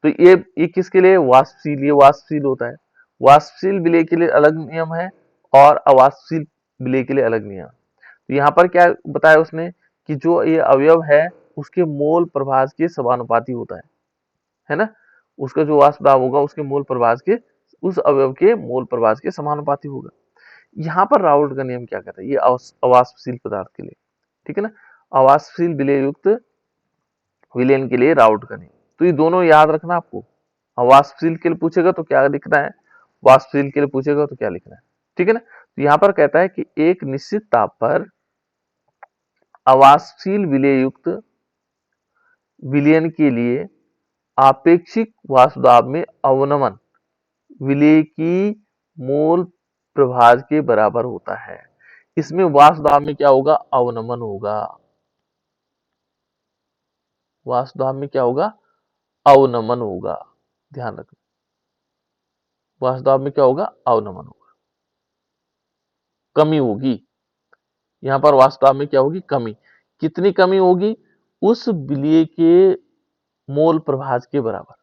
तो ये किसके लिए, वाष्पशील, ये वाष्पशील होता है। वाष्पशील विलय के लिए अलग नियम है और अवाष्पशील विलय के लिए अलग नियम। तो यहाँ पर क्या बताया उसने कि जो ये अवयव है उसके मोल प्रभाज के समानुपाती होता है ना। उसका जो वाष्प दाब होगा उसके मोल प्रभाज के, उस अवयव के मोल प्रभाज के समानुपाती होगा। यहाँ पर राउल्ट का नियम क्या कहता है, ये अवाष्पशील पदार्थ के लिए, ठीक है ना। अवाष्पशील विलय युक्त विलयन के लिए राउल्ट का नियम। तो ये दोनों याद रखना आपको। वाष्पशील के लिए पूछेगा तो क्या लिखना है, वाष्पशील के लिए पूछेगा तो क्या लिखना है, ठीक है ना। तो यहाँ पर कहता है कि एक निश्चित ताप पर अवाष्पशील विलय युक्त विलयन के लिए आपेक्षिक वाष्प दाब में अवनमन विलय की मोल प्रभाज के बराबर होता है। इसमें वाष्प दाब में क्या होगा, अवनमन होगा। वाष्प दाब में क्या होगा, अवनमन होगा, ध्यान रखना। वाष्प दाब में क्या होगा, अवनमन होगा, कमी होगी। यहाँ पर वाष्प दाब में क्या होगी, कमी। कितनी कमी होगी, उस विलय के मोल प्रभाज के बराबर।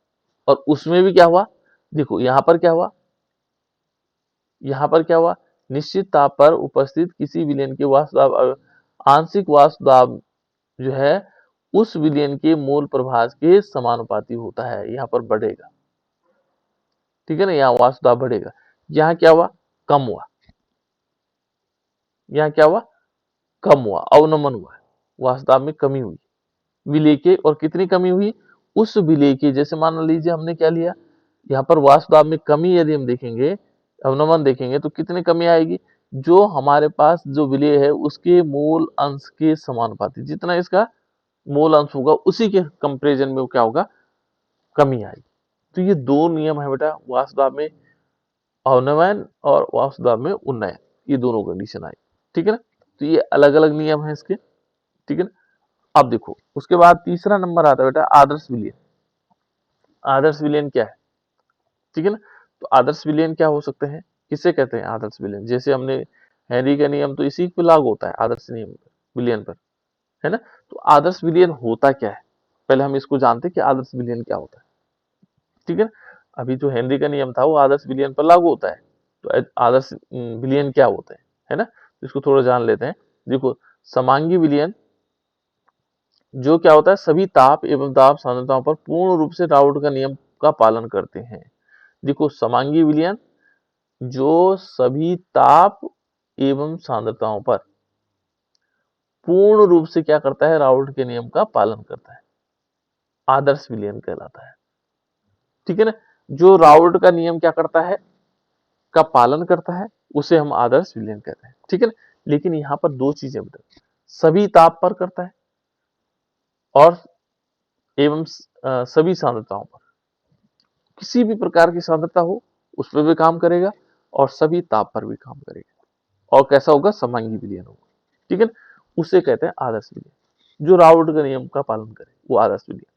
और उसमें भी क्या हुआ, देखो यहाँ पर क्या हुआ, यहाँ पर क्या हुआ, निश्चित ताप पर उपस्थित किसी विलयन के वाष्प दाब आंशिक वाष्प दाब जो है उस विलयन के मोल प्रभाज के समानुपाती होता है। यहाँ पर बढ़ेगा, ठीक है ना, यहाँ वाष्प दाब बढ़ेगा। यहाँ क्या हुआ, कम हुआ, यहाँ क्या हुआ, कम हुआ, अवनमन हुआ, वाष्प दाब में कमी हुई विलय के। और कितनी कमी हुई, उस विलय के, जैसे मान लीजिए हमने क्या लिया, यहाँ पर वाष्प दाब में कमी यदि हम देखेंगे, अवनमन देखेंगे तो कितनी कमी आएगी, जो हमारे पास जो विलय है उसके मूल अंश के समानुपाती, जितना इसका मूल अंश होगा उसी के कंपेरिजन में क्या होगा, कमी आएगी। तो ये दो नियम है बेटा, वाष्प दाब में अवनमन और वाष्प दाब में उन्नयन, ये दोनों कंडीशन आई, ठीक है ना। तो ये अलग अलग नियम है इसके, ठीक है ना। अब देखो उसके बाद तीसरा नंबर आता है बेटा आदर्श विलयन। आदर्श विलयन क्या है, ठीक है ना। तो आदर्श विलयन क्या हो सकते हैं, किसे कहते हैं आदर्श विलयन, जैसे हमने हेनरी का नियम तो इसी पे लागू होता है, आदर्श नियम विलयन पर, है ना। तो आदर्श विलयन होता क्या है, पहले हम इसको जानते हैं कि आदर्श विलयन क्या होता है, ठीक है ना। अभी जो हेनरी का नियम था वो आदर्श विलयन पर लागू होता है, तो आदर्श विलयन क्या होता है ना। तो इसको थोड़ा जान लेते हैं। देखो समांगी विलयन जो क्या होता है, सभी ताप एवं दाब सांद्रताओं पर पूर्ण रूप से राउल्ट का नियम का पालन करते हैं। देखो समांगी विलयन जो सभी ताप एवं सांद्रताओं पर पूर्ण रूप से क्या करता है, राउल्ट के नियम का पालन करता है, आदर्श विलयन कहलाता है, ठीक है ना। जो राउल्ट का नियम क्या करता है, का पालन करता है, उसे हम आदर्श विलयन कहते हैं, ठीक है ना। लेकिन यहाँ पर दो चीजें बता, सभी ताप पर करता है और एवं सभी सांद्रताओं पर, किसी भी प्रकार की सांद्रता हो उस पर भी काम करेगा और सभी ताप पर भी काम करेगा। और कैसा होगा, समांगी विलयन होगा, ठीक है ना। उसे कहते हैं आदर्श विलयन, जो राउल्ट के नियम का पालन करे वो आदर्श विलयन,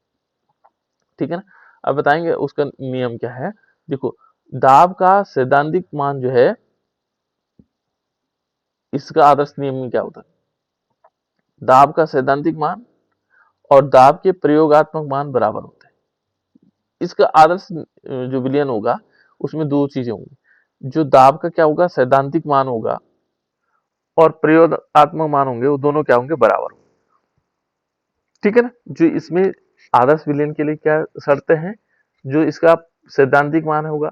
ठीक है ना। अब बताएंगे उसका नियम क्या है। देखो दाब का सैद्धांतिक मान जो है, इसका आदर्श नियम में क्या होता है, दाब का सैद्धांतिक मान और दाब के प्रयोगात्मक मान बराबर होते हैं। इसका आदर्श जो विलयन होगा उसमें दो चीजें होंगी, जो दाब का क्या होगा, सैद्धांतिक मान होगा और प्रयोगात्मक मान होंगे, वो दोनों क्या होंगे, बराबर होंगे, ठीक है ना। जो इसमें आदर्श विलयन के लिए क्या शर्तें हैं, जो इसका सैद्धांतिक मान होगा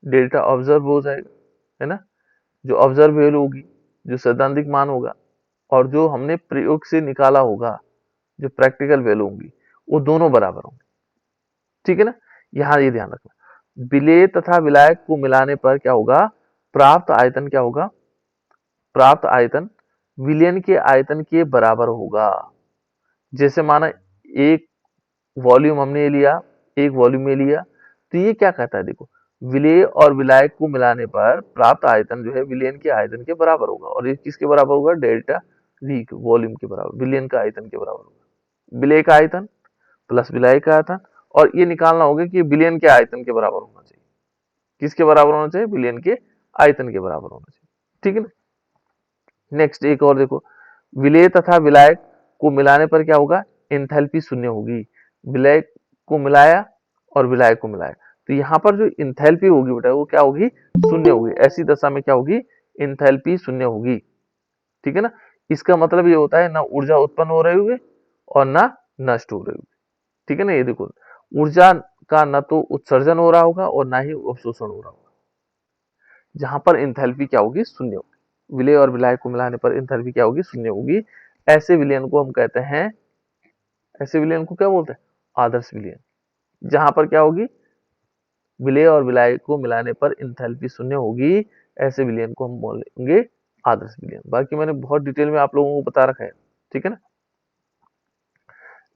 डेल्टा ऑब्जर्व हो जाएगा, है ना, जो ऑब्जर्व वैल्यू होगी, जो सैद्धांतिक मान होगा, और जो हमने प्रयोग से निकाला होगा जो प्रैक्टिकल वैल्यू होंगी, वो दोनों बराबर होंगे, ठीक है ना। यहाँ ये ध्यान रखना, विलेय तथा विलायक को मिलाने पर क्या होगा, प्राप्त आयतन क्या होगा, प्राप्त आयतन विलयन के आयतन के बराबर होगा। जैसे माना एक वॉल्यूम हमने लिया, एक वॉल्यूम में लिया, तो ये क्या कहता है देखो, विलेय और विलायक को मिलाने पर प्राप्त आयतन जो है विलयन के आयतन के बराबर होगा, और ये किसके बराबर होगा, डेल्टा वी वॉल्यूम के बराबर, विलयन का आयतन के बराबर होगा। विलेय का आयतन प्लस विलायक का आयतन, और ये निकालना होगा कि विलयन के आयतन के बराबर होना चाहिए। किसके बराबर होना चाहिए, विलयन के आयतन के बराबर होना चाहिए, ठीक है ना। नेक्स्ट एक और देखो, विलेय तथा विलायक को मिलाने पर क्या होगा, एंथैल्पी शून्य होगी। विलेय को मिलाया और विलायक को मिलाया, तो यहाँ पर जो एंथैल्पी होगी बेटा वो क्या होगी, शून्य होगी। ऐसी दशा में क्या होगी, एंथैल्पी शून्य होगी, ठीक है ना। इसका मतलब ये होता है ना ऊर्जा उत्पन्न हो रही होगी और ना नष्ट हो रही होगी, ठीक है ना। ये देखो, ऊर्जा का न तो उत्सर्जन हो रहा होगा और ना ही अवशोषण हो रहा होगा, जहां पर एंथैल्पी क्या होगी, शून्य होगी। विलेय और विलायक को मिलाने पर एंथैल्पी क्या होगी, शून्य होगी। ऐसे विलयन को हम कहते हैं, ऐसे विलयन को क्या बोलते हैं, आदर्श विलयन। जहां पर क्या होगी, विलेय और विलायक को मिलाने पर एंथैल्पी शून्य होगी, ऐसे विलयन को हम बोलेंगे आदर्श विलयन। बाकी मैंने बहुत डिटेल में आप लोगों को बता रखा है, ठीक है ना।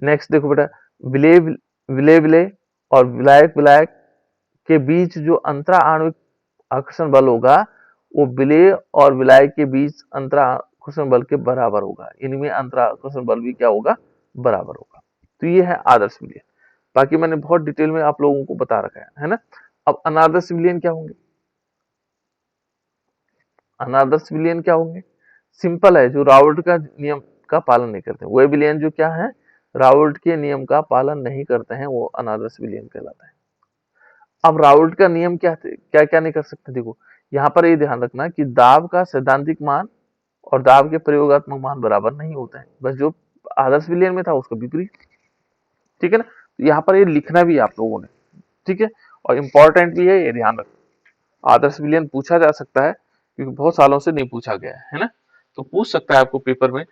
नेक्स्ट देखो बेटा, विलेय विलेय विलेय और विलायक विलायक के बीच जो अंतरा आणविक आकर्षण बल होगा वो विलेय और विलायक के बीच अंतरा आकर्षण बल के बराबर होगा। इनमें अंतरा आकर्षण बल भी क्या होगा, बराबर होगा। तो ये है आदर्श विलयन। बाकी मैंने बहुत डिटेल में आप लोगों को बता रखा है ना। अब अनादर्श विलयन क्या होंगे, अनादर्श विलयन क्या होंगे, सिंपल है, जो रावर्ट का नियम का पालन नहीं करते, वे विलयन जो क्या है, रावर्ट के नियम का पालन नहीं करते हैं, वो अनादर्श विलयन कहलाता है। अब रावर्ट का नियम क्या क्या क्या नहीं कर सकते, देखो यहाँ पर ये ध्यान रखना कि दाब का सैद्धांतिक मान और दाब के प्रयोगात्मक मान बराबर नहीं होते हैं, बस जो आदर्श विलयन में था उसका विपरीत, ठीक है ना। तो यहाँ पर ये लिखना भी है आप लोगों ने, ठीक है, और इम्पोर्टेंट भी है, ये ध्यान रखना। आदर्श विलयन पूछा जा सकता है क्योंकि बहुत सालों से नहीं पूछा गया है ना, तो पूछ सकता है आपको पेपर में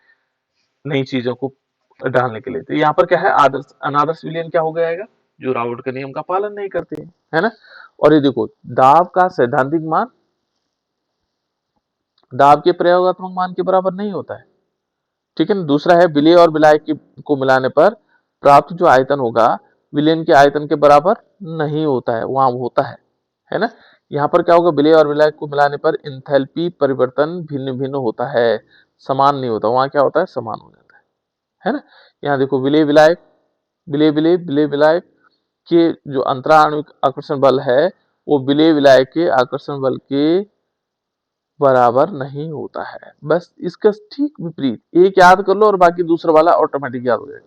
नई चीजों को डालने के लिए। तो यहाँ पर क्या है, आदर्श अनादर्श विलयन क्या हो जाएगा, जो रावर्ट के नियम का पालन नहीं करते हैं, है ना। और ये देखो, दाब का सैद्धांतिक मान दाब के प्रयोगात्मक मान के बराबर नहीं होता है, ठीक है ना। दूसरा है, विलेय और विलायक को मिलाने पर प्राप्त जो आयतन होगा विलयन के आयतन के बराबर नहीं होता है, वहां होता है ना। यहाँ पर क्या होगा, विलेय और विलायक को मिलाने पर एंथैल्पी परिवर्तन भिन्न भिन्न होता है, समान नहीं होता, वहां क्या होता है, समान हो जाता है ना। यहाँ देखो, विलेय विलायक विलेय विलेय विलेय विलायक के जो अंतरा आणविक आकर्षण बल है वो विलेय विलायक के आकर्षण बल के बराबर नहीं होता है, बस इसका ठीक विपरीत। एक याद कर लो और बाकी दूसरा वाला ऑटोमेटिक याद हो जाएगा,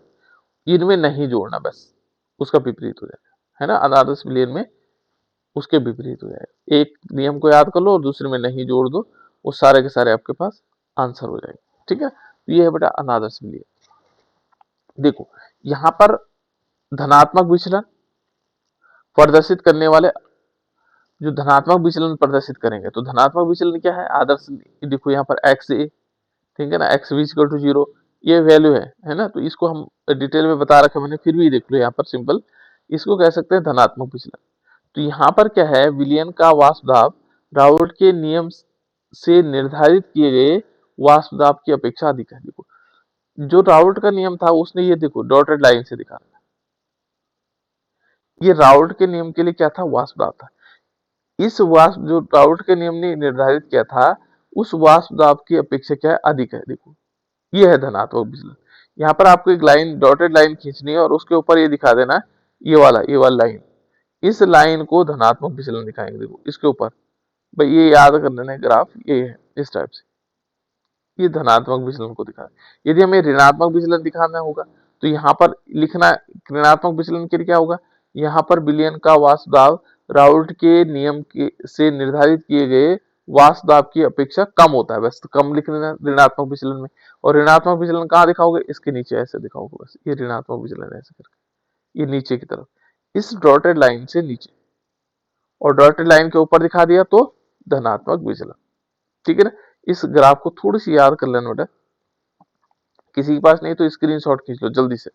इनमें नहीं जोड़ना, बस उसका विपरीत हो जाएगा, है ना। अनादर्श विलयन में उसके विपरीत हो जाएगा, एक नियम को याद कर लो और दूसरे में नहीं जोड़ दो, वो सारे के सारे आपके पास आंसर हो जाएंगे, ठीक है। तो ये है बेटा अनादर्श विलयन। देखो यहाँ पर धनात्मक विचलन प्रदर्शित करने वाले, जो धनात्मक विचलन प्रदर्शित करेंगे, तो धनात्मक विचलन क्या है, आदर्श देखो यहाँ पर एक्स ए, ठीक है ना, एक्स वी इक्वल टू 0 ये वैल्यू है ना। तो इसको हम डिटेल में बता रखा मैंने, फिर भी देख लो यहाँ पर सिंपल, इसको कह सकते हैं धनात्मक विचलन। तो यहाँ पर क्या है, विलयन का वाष्प दाब राउल्ट के नियम से निर्धारित किए गए वाष्प दाब की अपेक्षा अधिक है। देखो जो राउल्ट का नियम था उसने ये देखो डॉटेड लाइन से दिखाना, ये राउल्ट के नियम के लिए क्या था, वाष्प दाब था। इस वाष्प जो राउल्ट के नियम ने निर्धारित किया था उस वाष्प दाब की अपेक्षा क्या है, अधिक है। देखो ये है धनात्मक विचलन। यहाँ पर आपको एक लाइन डॉटेड लाइन खींचनी है और उसके ऊपर ये दिखा देना, ये वाला लाइन, इस लाइन को धनात्मक विचलन दिखाएंगे। देखो इसके ऊपर भाई ये याद कर लेना, ग्राफ ये है इस टाइप से, ये धनात्मक विचलन को दिखा। यदि हमें ऋणात्मक विचलन दिखाना होगा तो यहाँ पर लिखना, ऋणात्मक विचलन के लिए क्या होगा, यहाँ पर विलयन का वाष्प दाब राउल्ट के नियम के से निर्धारित किए गए वाष्प दाब की अपेक्षा कम होता है, बस तो कम लिख लेना ऋणात्मक विचलन में। और ऋणात्मक विचलन कहाँ दिखाओगे, इसके नीचे ऐसे दिखाओगे, बस ये ऋणात्मक विचलन ऐसे करके, ये नीचे की तरफ इस डॉटेड लाइन से नीचे, और डॉटेड लाइन के ऊपर दिखा दिया तो धनात्मक विचलन, ठीक है ना। इस ग्राफ को थोड़ी सी याद कर लेना बेटा, किसी के पास नहीं तो स्क्रीनशॉट खींच लो जल्दी से,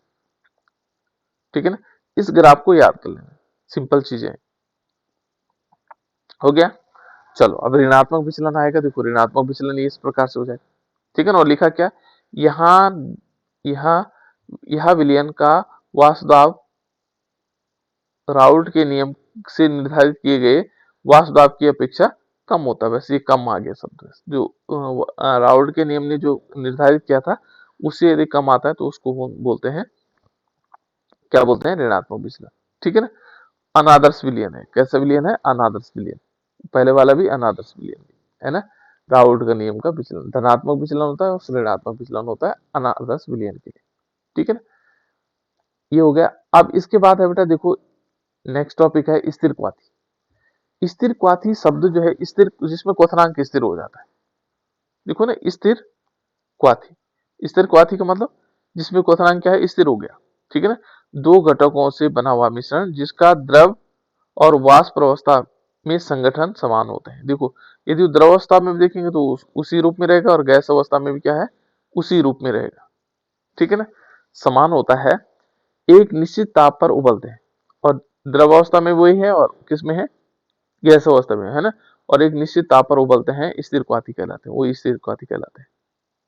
ठीक है ना। इस ग्राफ को याद कर लेना, सिंपल चीजें हो गया। चलो अब ऋणात्मक विचलन आएगा, देखो ऋणात्मक विचलन इस प्रकार से हो जाएगा, ठीक है ना। और लिखा क्या, यहाँ यहाँ यह विलयन का वाष्पदाब राउल्ट के नियम से निर्धारित किए गए वाष्पदाब की अपेक्षा कम होता है। वैसे ये कम आ गया शब्द, जो राउल्ट के नियम ने जो निर्धारित किया था उससे यदि कम आता है तो उसको बोलते हैं, क्या बोलते हैं, ऋणात्मक विचलन। ठीक है ना। अनादर्श विलयन है, कैसा विलयन है, अनादर्श विलयन। पहले वाला भी अनादर्श विलयन है ना। राउल्ट का नियम का विचलन धनात्मक विचलन होता है और ऋणात्मक विचलन होता है अनादर्श विलयन के लिए। ठीक है ना, ये हो गया। अब इसके बाद है बेटा देखो, नेक्स्ट टॉपिक है स्थिर क्वाथी। स्थिर क्वाथी शब्द जो है स्थिर, जिसमें क्वथनांक स्थिर हो जाता है। देखो ना, स्थिर क्वाथी, स्थिर क्वाथी का मतलब जिसमें क्वथनांक क्या है, स्थिर हो गया। ठीक है ना। दो घटकों से बना हुआ मिश्रण जिसका द्रव और वाष्प अवस्था में संगठन समान होते हैं। देखो, यदि द्रव अवस्था में भी देखेंगे तो उसी रूप में रहेगा, और गैस अवस्था में भी क्या है, उसी रूप में रहेगा। ठीक है ना, समान होता है। एक निश्चित ताप पर उबलते हैं, और द्रव अवस्था में वही है और किसमें है, गैस अवस्था में, है ना। और एक निश्चित ताप पर उबलते हैं, स्थिर क्वाथी कहलाते हैं, वो स्थिर क्वाथी कहलाते हैं।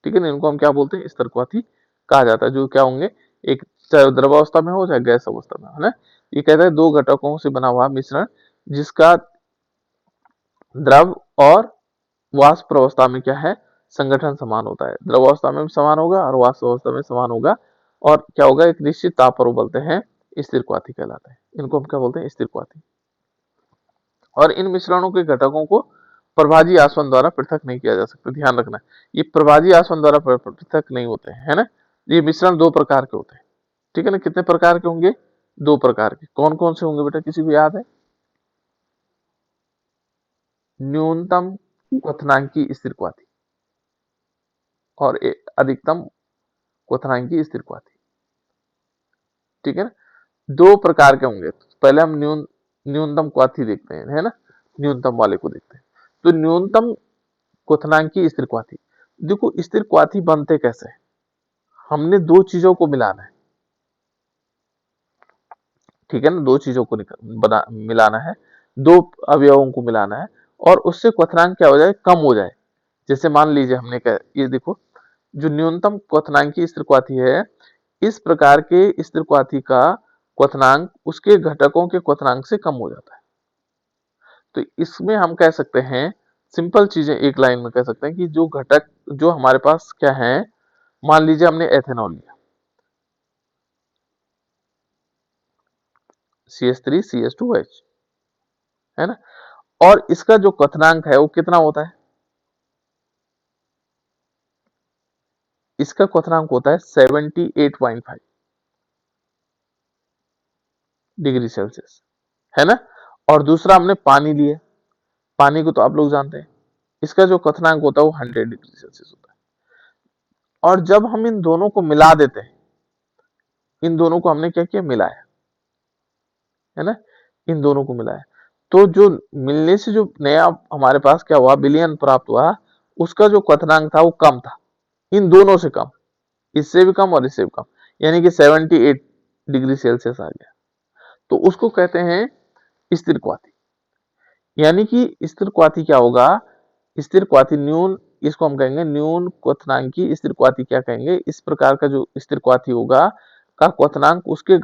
ठीक है ना, इनको हम क्या बोलते हैं, स्थिर क्वाथी कहा जाता है। जो क्या होंगे, एक चाहे द्रव अवस्था में हो चाहे गैस अवस्था में, है ना। ये कहता है दो घटकों से बना हुआ मिश्रण जिसका द्रव और वाष्प अवस्था में क्या है, संगठन समान होता है। द्रव अवस्था में भी समान होगा और वाष्प अवस्था में समान होगा, और क्या होगा, एक निश्चित ताप पर उबलते हैं, स्थिर क्वाथी कहलाते हैं। इनको हम क्या बोलते हैं, स्थिर क्वाथी। और इन मिश्रणों के घटकों को प्रभाजी आसवन द्वारा पृथक नहीं किया जा सकता। ध्यान रखना, ये प्रभाजी आसवन द्वारा पृथक नहीं होते हैं, है ना। ये मिश्रण दो प्रकार के होते हैं। ठीक है ना, कितने प्रकार के होंगे, दो प्रकार के। कौन कौन से होंगे बेटा, किसी को याद है? न्यूनतम क्वथनांकी स्थिर क्वाथी और अधिकतम क्वथनांकी स्थिर क्वाथी। ठीक है ना, दो प्रकार के होंगे। पहले हम न्यूनतम क्वाथी देखते हैं, है ना, न्यूनतम वाले को देखते हैं। तो न्यूनतम क्वथनांकी स्थिर क्वाथी, देखो स्थिर क्वाथी बनते कैसे हैं? हमने दो चीजों को मिलाना है। ठीक है ना, दो चीजों को मिलाना है, दो अवयवों को मिलाना है, और उससे क्वथनांक क्या हो जाए, कम हो जाए। जैसे मान लीजिए हमने क्या, ये देखो, जो न्यूनतम क्वथनांकी स्थिर क्वाथी है, इस प्रकार के स्थिर क्वाथी का क्वथनांक उसके घटकों के क्वथनांक से कम हो जाता है। तो इसमें हम कह सकते हैं, सिंपल चीजें एक लाइन में कह सकते हैं कि जो घटक जो हमारे पास क्या है, मान लीजिए हमने एथेनॉल लिया, CH3CH2OH, है ना, और इसका जो क्वथनांक है वो कितना होता है, इसका क्वथनांक होता है 78.5 डिग्री सेल्सियस, है ना। और दूसरा हमने पानी लिया, पानी को तो आप लोग जानते हैं, इसका जो क्वथनांक होता है वो 100 डिग्री सेल्सियस होता है। और जब हम इन दोनों को मिला देते हैं, इन दोनों को हमने क्या किया, मिलाया, है ना, इन दोनों को मिलाया, तो जो मिलने से जो नया हमारे पास क्या हुआ, विलयन प्राप्त हुआ, उसका जो क्वथनांक था वो कम था, इन दोनों से कम, इससे भी कम और इससे भी कम, यानी कि 78 डिग्री सेल्सियस आ गया। तो उसको कहते हैं स्थिर क्वाथी। यानी कि स्थिर क्वाथी क्या होगा, स्थिर क्वाथी न्यून, इसको हम कहेंगे न्यून क्वथनांकी स्थिर क्वाथी। क्या कहेंगे, इस प्रकार का जो स्थिर क्वाथी होगा का क्वथनांक उसके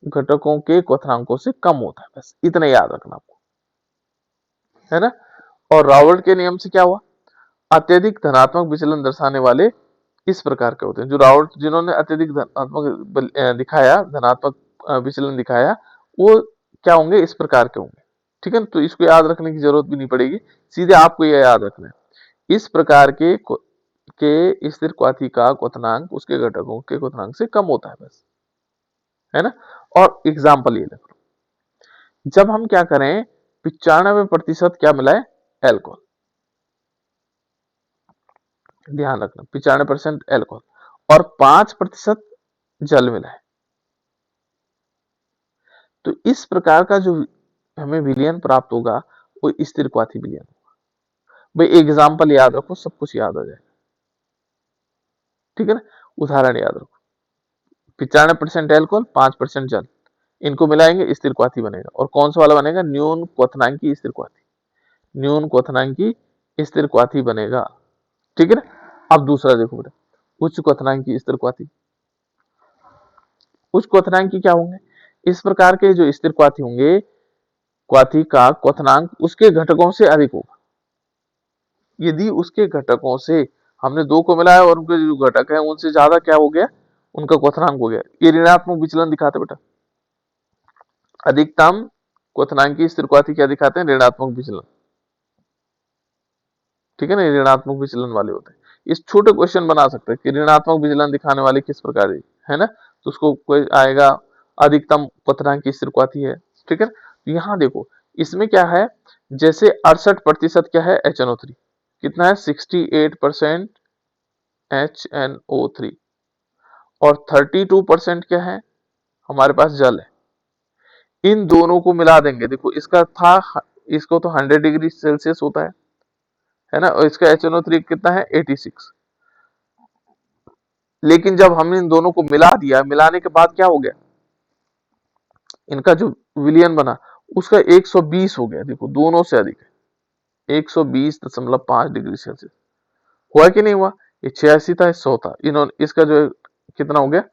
घटकों के क्वथनांकों से कम होता है। बस इतना याद रखना आपको, है ना। और राउल्ट के नियम से क्या हुआ, अत्यधिक धनात्मक विचलन दर्शाने वाले इस प्रकार के होते हैं। जो राउल्ट, जिन्होंने अत्यधिक धनात्मक दिखाया, धनात्मक विचलन दिखाया, वो क्या होंगे, इस प्रकार के होंगे। ठीक है ना, तो इसको याद रखने की जरूरत भी नहीं पड़ेगी, सीधे आपको यह याद रखना है, इस प्रकार के स्थिर क्वाथी का क्वथनांक उसके घटकों के क्वथनांक से कम होता है, बस, है ना। और एग्जाम्पल ये देखो, जब हम क्या करें, 95% क्या मिलाए, एल्कोहल। ध्यान रखना, 95% एल्कोहल और 5% जल मिलाए, तो इस प्रकार का जो हमें विलयन प्राप्त होगा वो स्थिर क्वाथी विलयन होगा। भाई एग्जाम्पल याद रखो, सब कुछ याद आ जाएगा। ठीक है ना, उदाहरण याद रखो, 95% एल्कोहल, 5% जल, इनको मिलाएंगे, स्थिर क्वाथी बनेगा। और कौन सा वाला बनेगा, न्यून क्वथनांकी स्थिर क्वाथी, न्यून क्वथनांकी स्थिर क्वाथी बनेगा। ठीक है ना। अब दूसरा देखो बेटा, उच्च क्वथनांकी स्थिर क्वाथी, उस क्वथनांक क्या होंगे? इस प्रकार के जो स्थिर क्वाथी होंगे, क्वाथी का क्वथनांक उसके घटकों से अधिक होगा। यदि उसके घटकों से हमने दो को मिलाया और उनके जो घटक है उनसे ज्यादा क्या हो गया, उनका क्वथनांक हो गया, ये ऋणात्मक विचलन दिखाते बेटा। अधिकतम क्वथनांकी स्थिर क्वाथी क्या दिखाते हैं? ऋणात्मक विचलन। ठीक है ना, ऋणात्मक विचलन वाले होते हैं। इस छोटे क्वेश्चन बना सकते हैं कि ऋणात्मक विचलन दिखाने वाले किस प्रकार है ना, तो उसको कोई आएगा अधिकतम क्वथनांकी स्थिर क्वाथी है। ठीक है, तो यहाँ देखो इसमें क्या है, जैसे 68% क्या है? HNO3। कितना है? 68% HNO3। और 32% क्या है? हमारे पास जल है। इन दोनों को मिला देंगे, देखो इसका था, इसको तो 100 डिग्री सेल्सियस होता है ना, और इसका HNO3 कितना है? 86। लेकिन जब हमने इन दोनों को मिला दिया, मिलाने के बाद क्या हो गया, इनका जो विलयन बना उसका 120 हो गया। देखो दोनों से अधिक है, 120.5 डिग्री सेल्सियस। हुआ कि नहीं हुआ? ये 86 था, 100 था, इन्होंने इसका जो कितना हो गया?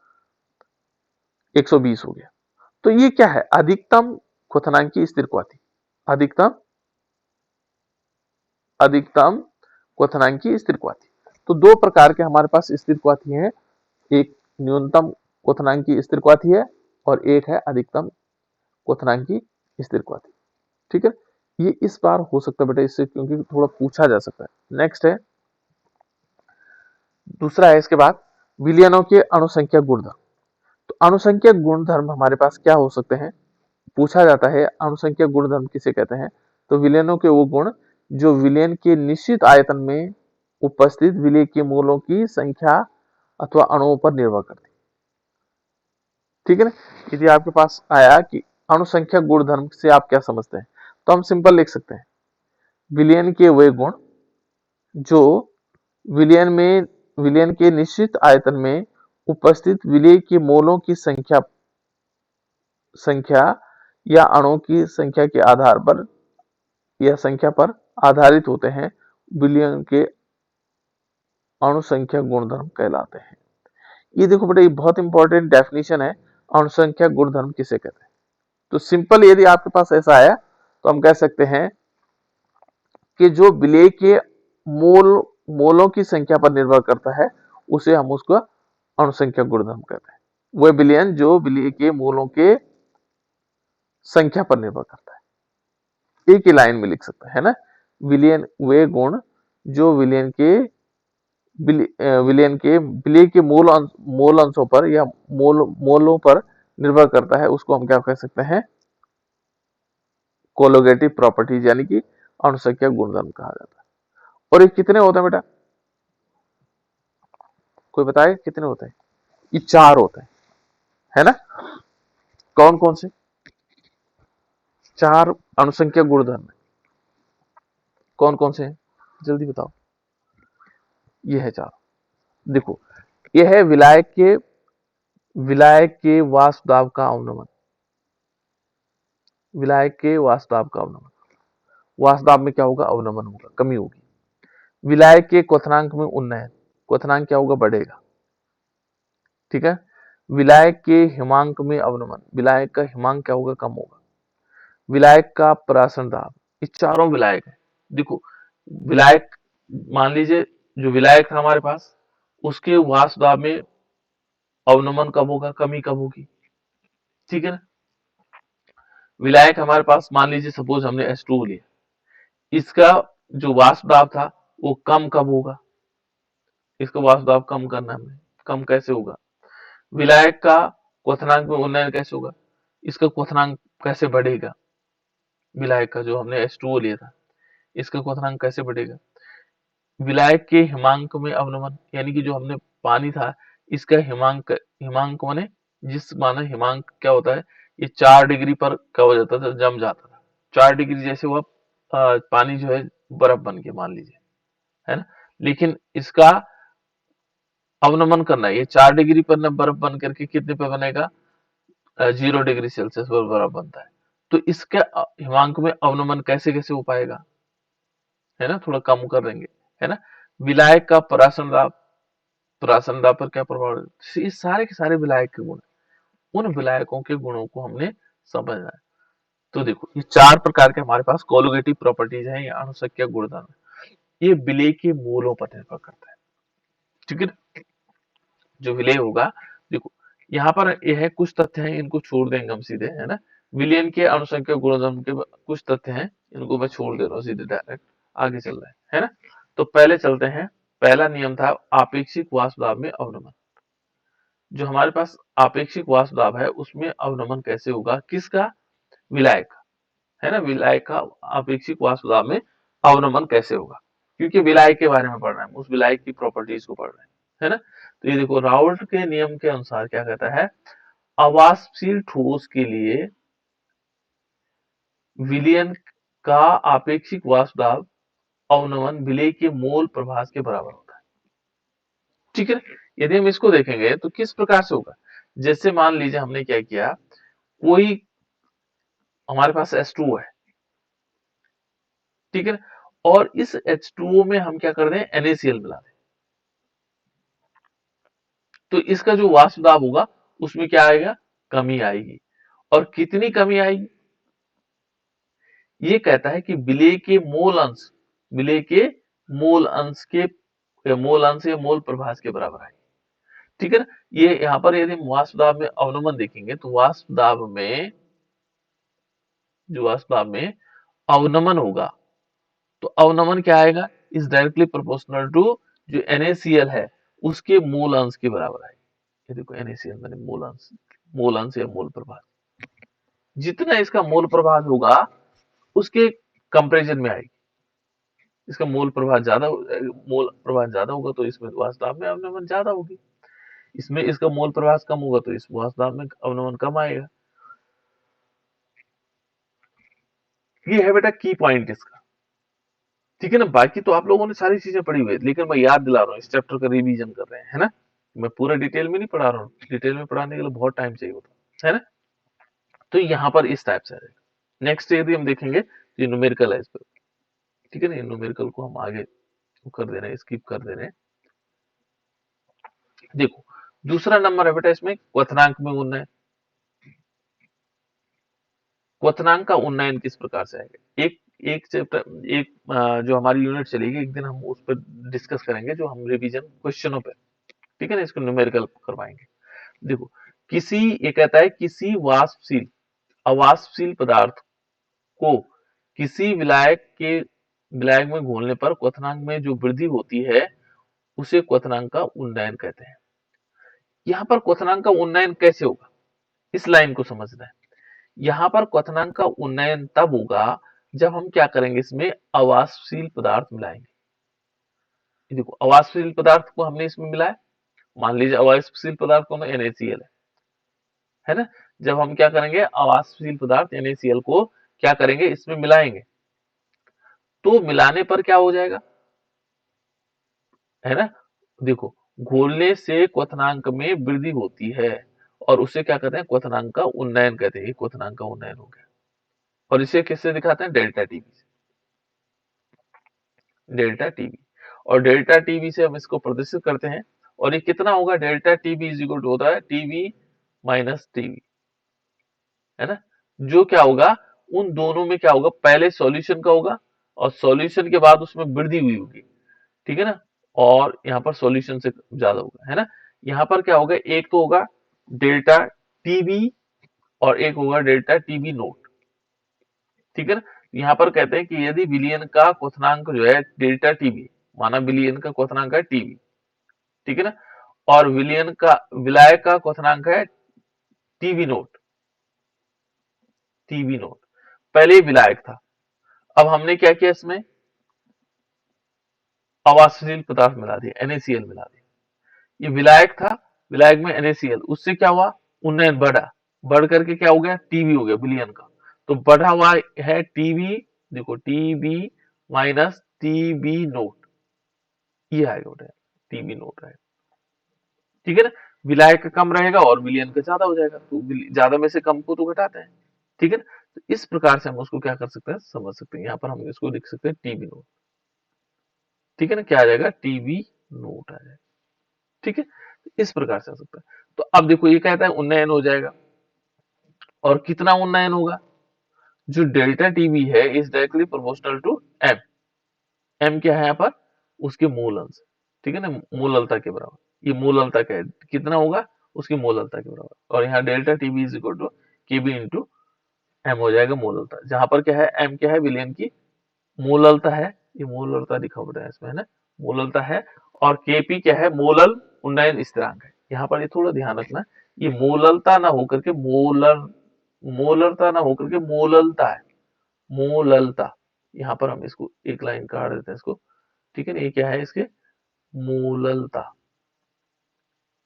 120 हो गया। तो ये क्या है? अधिकतम क्वथनांकी स्थिर क्वाथी। अधिकतम अधिकतम क्वथनांकी स्थिर क्वाथी। तो दो प्रकार के हमारे पास स्थिर क्वाथी हैं, एक न्यूनतम क्वथनांकी स्थिर क्वाथी है और एक है अधिकतम क्वथनांकी स्थिर क्वाथी। ठीक है, ये इस बार हो सकता है बेटा इससे, क्योंकि थोड़ा पूछा जा सकता है। नेक्स्ट है, दूसरा है इसके बाद विलयनों के अणुसंख्या गुणधर्म। तो अणुसंख्या गुणधर्म हमारे पास क्या हो सकते हैं, पूछा जाता है अणुसंख्या गुणधर्म किसे कहते हैं? तो विलयनों के वो गुण जो विलयन के निश्चित आयतन में उपस्थित विलय के मूलों की संख्या अथवा अणुओं पर निर्भर करती है। ठीक है ना, यदि आपके पास आया कि अणुसंख्या गुणधर्म से आप क्या समझते हैं, तो हम सिंपल लिख सकते हैं विलयन के वे गुण जो विलयन के निश्चित आयतन में उपस्थित विलय के मोलों की संख्या या अणुओं की संख्या के आधार पर या संख्या पर आधारित होते हैं, विलयन के अणुसंख्या गुणधर्म कहलाते हैं। ये देखो बेटा, ये बहुत इंपॉर्टेंट डेफिनेशन है, अणुसंख्या गुणधर्म किसे कहते हैं। तो सिंपल यदि आपके पास ऐसा आया तो हम कह सकते हैं कि जो विलय के मोलों की संख्या पर निर्भर करता है उसे हम उसका अणुसंख्या गुणधर्म कहते हैं। वह विलयन जो विलय के मोलों के संख्या पर निर्भर करता है, एक ही लाइन में लिख सकते हैं ना, विलयन वे गुण जो विलय के मोल अंशों पर या मोलों पर निर्भर करता है, उसको हम क्या कह सकते हैं? कोलोगेटिव प्रॉपर्टीज यानी कि अणुसंख्या गुणधर्म कहा जाता है। और ये कितने होते हैं बेटा, कोई बताए कितने होते हैं? ये 4 होते हैं, है ना। कौन कौन से 4 अणुसंख्या गुणधर्म है? कौन कौन से हैं, जल्दी बताओ। ये है 4। देखो, ये है विलायक के वाष्प दाब का अवनमन। विलायक के वाष्प दाब का अवनमन, वाष्प दाब में क्या होगा? अवनमन होगा, कमी होगी। विलायक के क्वथनांक में उन्नयन, क्वथनांक क्या होगा? बढ़ेगा। ठीक है, विलायक के हिमांक में अवनमन, विलायक का हिमांक क्या होगा? कम होगा। विलायक का परासरण दाब, ये चारों विलायक है। देखो विलायक, मान लीजिए जो विलायक था हमारे पास, उसके वाष्प दाब में अवनमन कब होगा? कमी कब होगी? ठीक है ना। विलायक हमारे पास, मान लीजिए सपोज हमने H2O लिया, इसका जो वाष्प दाब था वो कम कब होगा? इसका वाष्प दाब कम करना है, कम कैसे होगा? विलायक का क्वथनांक में उन्नयन कैसे होगा? इसका क्वथनांक कैसे बढ़ेगा? विलायक का जो हमने H2O लिया था, इसका क्वथनांक कैसे बढ़ेगा? विलायक के हिमांक में अवनमन, यानी कि जो हमने पानी था इसका हिमांक माने जिस माने हिमांक क्या होता है, ये 4 डिग्री पर क्या हो जाता था? जम जाता था। 4 डिग्री जैसे हुआ पानी जो है बर्फ बन के, मान लीजिए, है ना। लेकिन इसका अवनमन करना है, ये 4 डिग्री पर न बर्फ बन करके कितने पे बनेगा? 0 डिग्री सेल्सियस पर बर्फ बनता है। तो इसके हिमांक में अवनमन कैसे कैसे हो पाएगा, है ना, थोड़ा कम कर देंगे, है ना। विलायक का परासरण दाब, परासरण दाब पर क्या प्रभाव है? ये सारे के सारे विलायक के गुण, उन विलायकों के गुणों को हमने समझना है। तो देखो ये चार प्रकार के हमारे पास कोलोगेटिव प्रॉपर्टीज हैं या अणुसंख्यक गुणधर्म। ये विलेय के मूलों पर निर्भर करता है। ठीक है, जो विलेय होगा, देखो यहाँ पर यह है कुछ तथ्य हैं, इनको छोड़ देंगे हम सीधे, है ना। विलयन के अणुसंख्यक गुणधर्म के कुछ तथ्य हैं, इनको मैं छोड़ दे रहा हूँ सीधे, डायरेक्ट आगे चल रहे हैं, है ना। तो पहले चलते हैं, पहला नियम था आपेक्षिक वाष्प दाब में अवनमन। जो हमारे पास आपेक्षिक वाष्प दाब है उसमें अवनमन कैसे होगा, किसका, विलायक का, है ना। विलायक का आपेक्षिक वाष्प दाब में अवनमन कैसे होगा, क्योंकि विलायक के बारे में पढ़ रहे हैं, उस विलायक की प्रॉपर्टीज को पढ़ रहे हैं, है ना। तो ये देखो राउल्ट के नियम के अनुसार क्या कहता है, अवाष्पशील ठोस के लिए विलयन का आपेक्षिक वाष्प दाब अवनमन विलेय के मोल प्रभास के बराबर होता है। ठीक है, यदि हम इसको देखेंगे तो किस प्रकार से होगा, जैसे मान लीजिए हमने क्या किया, कोई हमारे पास H2O है, ठीक है, और इस H2O में हम क्या कर रहे हैं, NaCl मिला दें, तो इसका जो वाष्प दाब होगा उसमें क्या आएगा, कमी आएगी। और कितनी कमी आएगी, ये कहता है कि विलेय के मोल अंश, विलेय के मोल अंश के मोल अंश या मोल प्रभास के बराबर आएगी। ठीक है ना। ये यहाँ पर यदि हम वाष्प दाब में अवनमन देखेंगे तो वाष्प दाब में, जो वाष्प दाब में अवनमन होगा, तो अवनमन क्या आएगा, इज डायरेक्टली प्रोपोर्शनल टू जो NaCl है उसके मूल अंश के बराबर आएगी। ये देखो NaCl मैंने मूल अंश या मूल प्रभास, जितना इसका मूल प्रभास होगा उसके कंपेरिजन में आएगी। इसका मूल प्रभास ज्यादा, मूल प्रभास ज्यादा होगा तो इसमें वाष्प दाब में अवनमन ज्यादा होगी, इसमें इसका मोल प्रभास कम होगा तो इस वाष्प दाब में अवनमन कम आएगा। ये है बेटा की पॉइंट इसका। ठीक है ना, बाकी तो आप लोगों ने सारी चीजें पढ़ी हुई है, लेकिन मैं याद दिला रहा हूँ, इस चैप्टर का रिवीजन कर रहे हैं, है ना। मैं पूरा डिटेल में नहीं पढ़ा रहा हूँ, डिटेल में पढ़ाने के लिए बहुत टाइम चाहिए होता है ना। तो यहाँ पर इस टाइप से आएगा। नेक्स्ट यदि हम देखेंगे तो न्यूमेरिकल है इस पर। ठीक है ना, न्यूमेरिकल को हम आगे कर दे रहे हैं, स्किप कर दे रहे हैं। देखो दूसरा नंबर है बेटा इसमें क्वथनांक में उन्नयन। क्वथनांक का उन्नयन किस प्रकार से आएगा, एक एक चैप्टर, एक जो हमारी यूनिट चलेगी एक दिन हम उस पर डिस्कस करेंगे, जो हम रिवीजन क्वेश्चनों पे, ठीक है ना, इसको न्यूमेरिकल करवाएंगे। देखो किसी, ये कहता है किसी वाष्पशील अवाष्पशील पदार्थ को किसी विलायक में घोलने पर क्वथनांक में जो वृद्धि होती है उसे क्वथनांक का उन्नयन कहते हैं। यहाँ पर क्वथनांक का उन्नयन कैसे होगा, इस लाइन को समझना है। यहाँ पर क्वथनांक का उन्नयन तब होगा जब हम क्या करेंगे, इसमें अवाष्पशील पदार्थ मिलाएंगे। देखो अवाष्पशील पदार्थ को हमने इसमें मिलाया, मान लीजिए अवाष्पशील पदार्थ कौन है, NaCl है ना। जब हम क्या करेंगे, अवाष्पशील पदार्थ NaCl को क्या करेंगे, इसमें मिलाएंगे, तो मिलाने पर क्या हो जाएगा, है ना। देखो घोलने से क्वथनांक में वृद्धि होती है और उसे क्या कहते हैं, क्वथनांक का उन्नयन कहते हैं। क्वथनांक का उन्नयन हो गया, और इसे किससे दिखाते हैं, डेल्टा टीवी से, डेल्टा टीवी। और डेल्टा टीवी से हम इसको प्रदर्शित करते हैं, और ये कितना होगा, delta TV is equal to होता है टीवी माइनस टीवी, है ना। जो क्या होगा, उन दोनों में क्या होगा, पहले सॉल्यूशन का होगा और सॉल्यूशन के बाद उसमें वृद्धि हुई होगी, ठीक है ना, और यहाँ पर सॉल्यूशन से ज्यादा होगा, है ना। यहाँ पर क्या होगा, एक तो होगा डेल्टा टीबी और एक होगा डेल्टा टीबी नोट, ठीक है ना। यहाँ पर कहते हैं कि यदि विलयन का क्वथनांक जो है डेल्टा टीबी, माना विलयन का क्वथनांक है टीबी, ठीक है ना, और विलयन का विलायक का क्वथनांक है टीबी नोट, टीबी नोट, पहले ही विलायक था। अब हमने क्या किया, इसमें अवाष्पशील पदार्थ मिला दिया, NaCl मिला दिया। ये विलायक था, विलायक में NaCl, उससे क्या हुआ, उन्नयन बढ़ा, बढ़ करके क्या हो गया, टीबी हो गया विलयन का। तो बढ़ा हुआ है टीबी, देखो टीबी माइनस टीबी नोट, ये आएगा बेटा, टीबी नोट आएगा, ठीक है ना। विलायक का कम रहेगा और विलयन का ज्यादा हो जाएगा, तो ज्यादा में से कम को तो घटाते हैं, ठीक है ना। तो इस प्रकार से हम उसको क्या कर सकते हैं, समझ सकते हैं। यहाँ पर हम इसको लिख सकते हैं टीबी नोट, ठीक है ना, क्या आ जाएगा, टीबी नोट आ जाएगा, ठीक है। इस प्रकार से आ सकता है। तो अब देखो ये कहता है उन्नयन हो जाएगा, और कितना उन्नयन होगा, जो डेल्टा टीवी है is directly proportional to M. M क्या है यहाँ पर, उसके मूल अंश, ठीक है ना, मूललता के बराबर। ये मूललता का है, कितना होगा, उसकी मूललता के बराबर। और यहाँ delta TV is equal to KB into M हो जाएगा मूललता, जहां पर क्या है, एम क्या है, विलयन की मूललता है, ये मूललता लिखा हुआ है इसमें, है ना, मूललता है। और केपी क्या है, मूलल उन्नयन स्थिरांक है। यहाँ पर ये थोड़ा ध्यान रखना, ये मूललता ना होकर के मोलरता ना होकर के मोललता है, मोललता। यहाँ पर हम इसको एक लाइन काट देते हैं इसको, ठीक है ना, ये क्या है, इसके मूललता,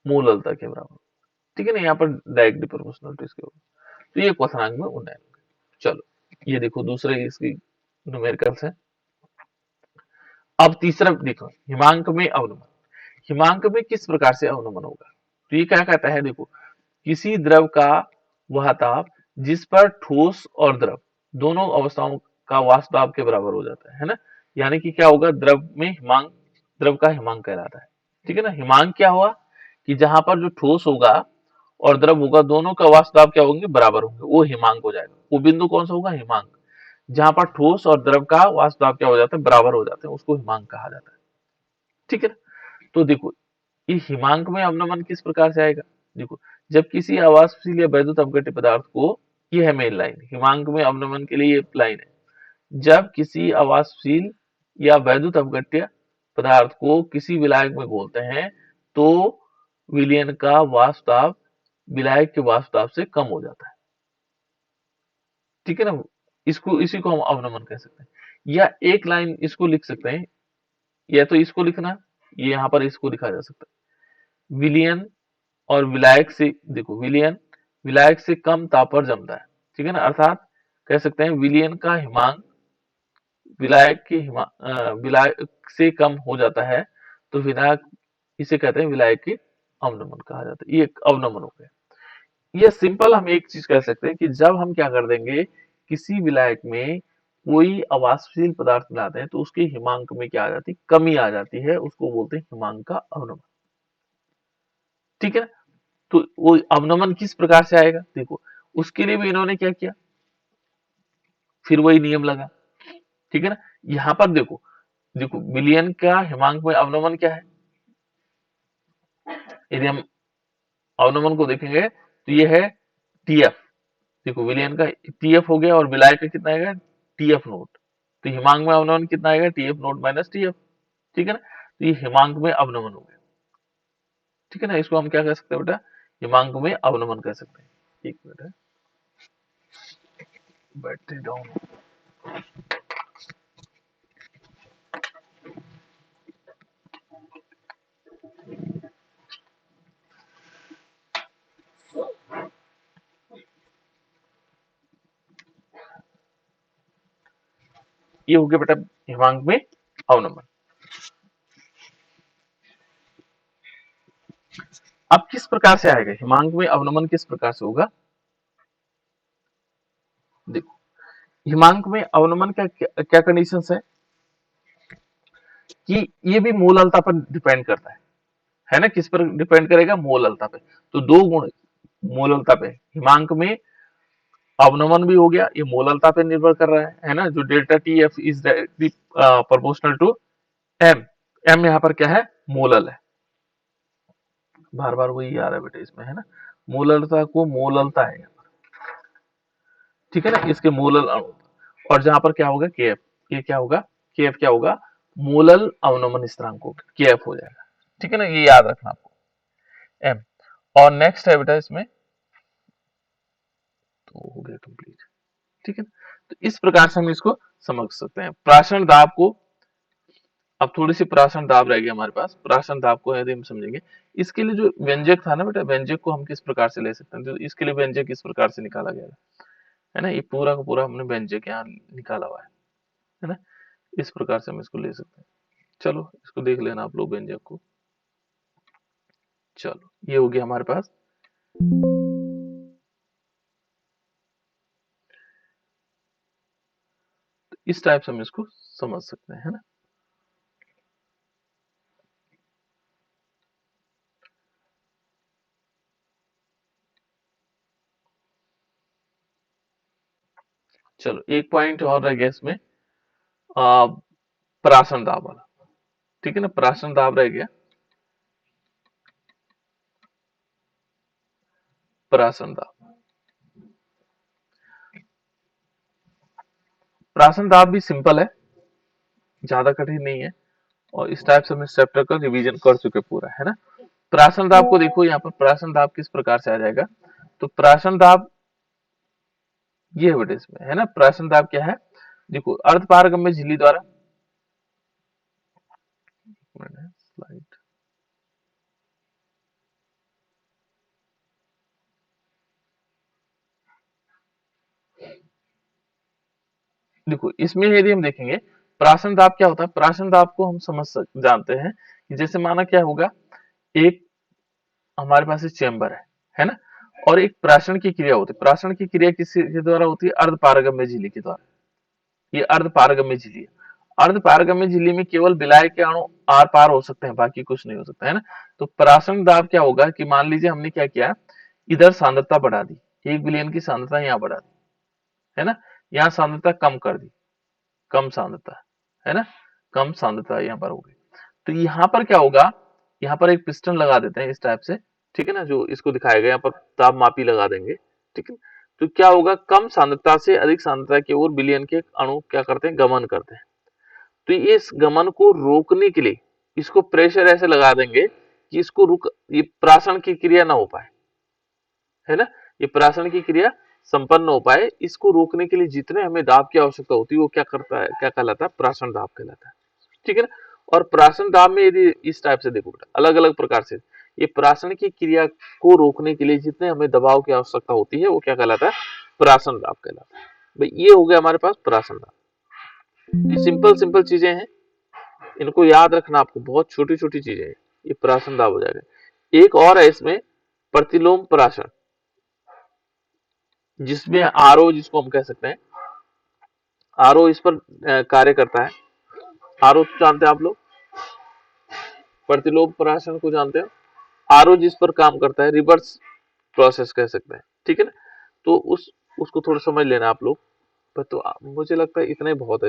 मूललता के बराबर, ठीक है ना, यहाँ पर डायरेक्टली प्रोपोर्शनल टू इसके बराबर। तो ये क्वथनांक में उन्नयन। चलो ये देखो दूसरे इसकी न्यूमेरिकल्स है। अब तीसरा देखो, हिमांक में अवनमन। हिमांक में किस प्रकार से अवनमन होगा, तो ये क्या कहता है, देखो किसी द्रव का वह ताप जिस पर ठोस और द्रव दोनों अवस्थाओं का वाष्प दाब के बराबर हो जाता है ना। यानी कि क्या होगा, द्रव में हिमांक, द्रव का हिमांक कहलाता है, ठीक है ना। हिमांक क्या हुआ, कि जहां पर जो ठोस होगा और द्रव होगा दोनों का वाष्प दाब क्या होंगे, बराबर होंगे, वो हिमांक हो जाएगा। वो बिंदु कौन सा होगा, हिमांक। जहां पर ठोस और द्रव का वाष्प दाब क्या हो जाता है, बराबर हो जाते हैं, उसको हिमांक कहा जाता है, ठीक है ना। तो देखो ये हिमांक में अवनमन किस प्रकार से आएगा, देखो जब किसी आवासशील या वैद्युत अपघट्य पदार्थ को, ये है मेन लाइन, हिमांक में अवनमन के लिए ये लाइन है, जब किसी आवासशील या वैद्युत अपघट्य पदार्थ को किसी विलायक में घोलते हैं तो विलयन का वाष्प दाब विलायक के वाष्प दाब से कम हो जाता है, ठीक है ना। इसको, इसी को हम अवनमन कह सकते हैं। या एक लाइन इसको लिख सकते हैं, या तो इसको लिखना, ये यहाँ पर इसको लिखा जा सकता है, विलयन और विलायक से, देखो विलयन विलायक से कम ताप पर जमता है, ठीक है ना, अर्थात कह सकते हैं विलयन का हिमांक विलायक के विलायक से कम हो जाता है, तो विलायक, इसे कहते हैं विलायक के अवनमन कहा जाता है, ये एक अवनमन हो गया। ये सिंपल हम एक चीज कह सकते हैं कि जब हम क्या कर देंगे, किसी विलायक में कोई अवाष्पशील पदार्थ मिलाते हैं तो उसके हिमांक में क्या आ जाती है, कमी आ जाती है, उसको बोलते हैं हिमांक का अवनमन, ठीक है ना। तो वो अवनमन किस प्रकार से आएगा, देखो उसके लिए भी इन्होंने क्या किया, फिर वही नियम लगा, ठीक है ना। यहाँ पर देखो, देखो विलयन का हिमांक में अवनमन क्या है, यदि हम अवनमन को देखेंगे तो ये है टीएफ। देखो विलयन का टीएफ हो गया और विलायक का कितना आएगा, टीएफ नोट। तो हिमांक में अवनमन कितना आएगा, टीएफ नोट माइनस टीएफ, ठीक है ना। तो ये हिमांक में अवनमन हो गया, ठीक है ना। इसको हम क्या कह सकते हैं बेटा, हिमांक में अवनमन कह सकते हैं। एक मिनट है, बैटरी डाउन। ये हो गया बेटा हिमांक में अवनमन। अब किस प्रकार से आएगा हिमांक में अवनमन, किस प्रकार से होगा, देखो हिमांक में अवनमन का क्या कंडीशंस कि ये भी मूललता पर डिपेंड करता है ना, किस पर डिपेंड करेगा, मूललता पे। तो दो गुण मूललता पे, हिमांक में अवनमन भी हो गया, ये मूललता पे निर्भर कर रहा है ना, जो delta T F is proportional to M. M यहाँ पर क्या है, मूलल है, बार बार वही आ रहा है बेटा इसमें, है ना, मूललता को मूललता है, ठीक है ना, इसके मूलल अणु। और जहां पर क्या होगा, के एफ, ये क्या होगा, के एफ क्या होगा, मूलल अवनमन स्थिरांक होगा, के एफ हो जाएगा, ठीक है ना, ये याद रखना आपको, एम। और नेक्स्ट है बेटा इसमें, तो हो गया कंप्लीट, ठीक है। तो इस प्रकार से हम इसको समझ सकते हैं। प्राशन दाब को, अब थोड़ी सी प्राशन दाब रह गई हमारे पास, प्राशन दाब को यदि हम समझेंगे, इसके लिए जो व्यंजक था ना बेटा, व्यंजक को हम किस प्रकार से ले सकते हैं, तो इसके लिए व्यंजक किस प्रकार से निकाला गया है ना, ये पूरा का पूरा हमने व्यंजक यहाँ निकाला हुआ है ना, इस प्रकार से हम इसको ले सकते हैं। चलो इसको देख लेना आप लोग व्यंजक को। चलो ये हो गया हमारे पास, तो इस टाइप से हम इसको समझ सकते हैं, है ना। चलो एक पॉइंट और रह गया इसमें, आ, प्राशन दाब वाला। ठीक है ना, प्राशन दाब रह गया, प्राशन दाब। प्राशन दाब भी सिंपल है, ज्यादा कठिन नहीं है, और इस टाइप से हम इस चैप्टर का रिवीजन कर चुके पूरा, है ना। प्राशन दाब को देखो, यहाँ पर प्राशन दाब किस प्रकार से आ जाएगा। तो प्राशन दाब ये है बेटे इसमें, है ना। प्राशन दाब क्या है, देखो अर्धपारगम्य झिल्ली द्वारा, स्लाइड, देखो इसमें यदि हम देखेंगे प्राशन दाब क्या होता है, प्राशन दाब को हम जानते हैं कि जैसे माना क्या होगा, एक हमारे पास चेंबर है ना, और एक प्राशन की क्रिया होती है। प्राशन की क्रिया किसके द्वारा होती है, अर्धपारगम्य झिल्ली के द्वारा। ये अर्धपारगम्य झिल्ली है। अर्धपारगम्य झिल्ली में केवल विलायक के अणु आर पार हो सकते हैं, बाकी कुछ नहीं हो सकता, है ना। तो प्राशन दाब क्या होगा कि मान लीजिए हमने क्या किया, इधर सांद्रता बढ़ा दी, 1 विलियन की सांद्रता यहाँ बढ़ा दी, है ना। यहाँ सांद्रता कम कर दी, कम सांद्रता, है ना, कम सांद्रता यहाँ पर हो गई। तो यहाँ पर क्या होगा, यहाँ पर एक पिस्टन लगा देते हैं इस टाइप से, ठीक है ना, जो इसको दिखाया गया, यहाँ पर ताप मापी लगा देंगे, ठीक है। तो क्या होगा, कम सांद्रता से अधिक सांद्रता की ओर विलयन के अणु क्या करते हैं, गमन करते हैं। तो इस गमन को रोकने के लिए इसको प्रेशर ऐसे लगा देंगे कि इसको रुक, ये प्राशन की क्रिया ना हो पाए, है ना, ये प्राशन की क्रिया संपन्न हो पाए। इसको रोकने के लिए जितने हमें दाब की आवश्यकता होती है वो क्या करता है, क्या कहलाता है, प्राशन दाब कहलाता है, ठीक है ना। और प्राशन दाब में यदि इस टाइप से देखो अलग अलग प्रकार से, ये प्राशन की क्रिया को रोकने के लिए जितने हमें दबाव की आवश्यकता होती है वो क्या कहलाता है, प्राशन दाब कहलाता है। भाई ये हो गया हमारे पास प्राशन दाब। ये सिंपल सिंपल चीजें हैं, इनको याद रखना आपको, बहुत छोटी छोटी चीजें हैं, ये प्राशन दाब हो जाएगा। एक और है इसमें, प्रतिलोम प्राशन, जिसमें आरओ जिसको हम कह सकते हैं, आरओ इस पर कार्य करता है। आरओ जानते हैं आप लोग, प्रतिलोम प्राशन को जानते हैं। आरओ जिस पर काम करता है, रिवर्स प्रोसेस कह सकते हैं, ठीक है ना। तो उसको थोड़ा समझ लेना आप लोग, पर तो मुझे लगता है इतना ही बहुत है।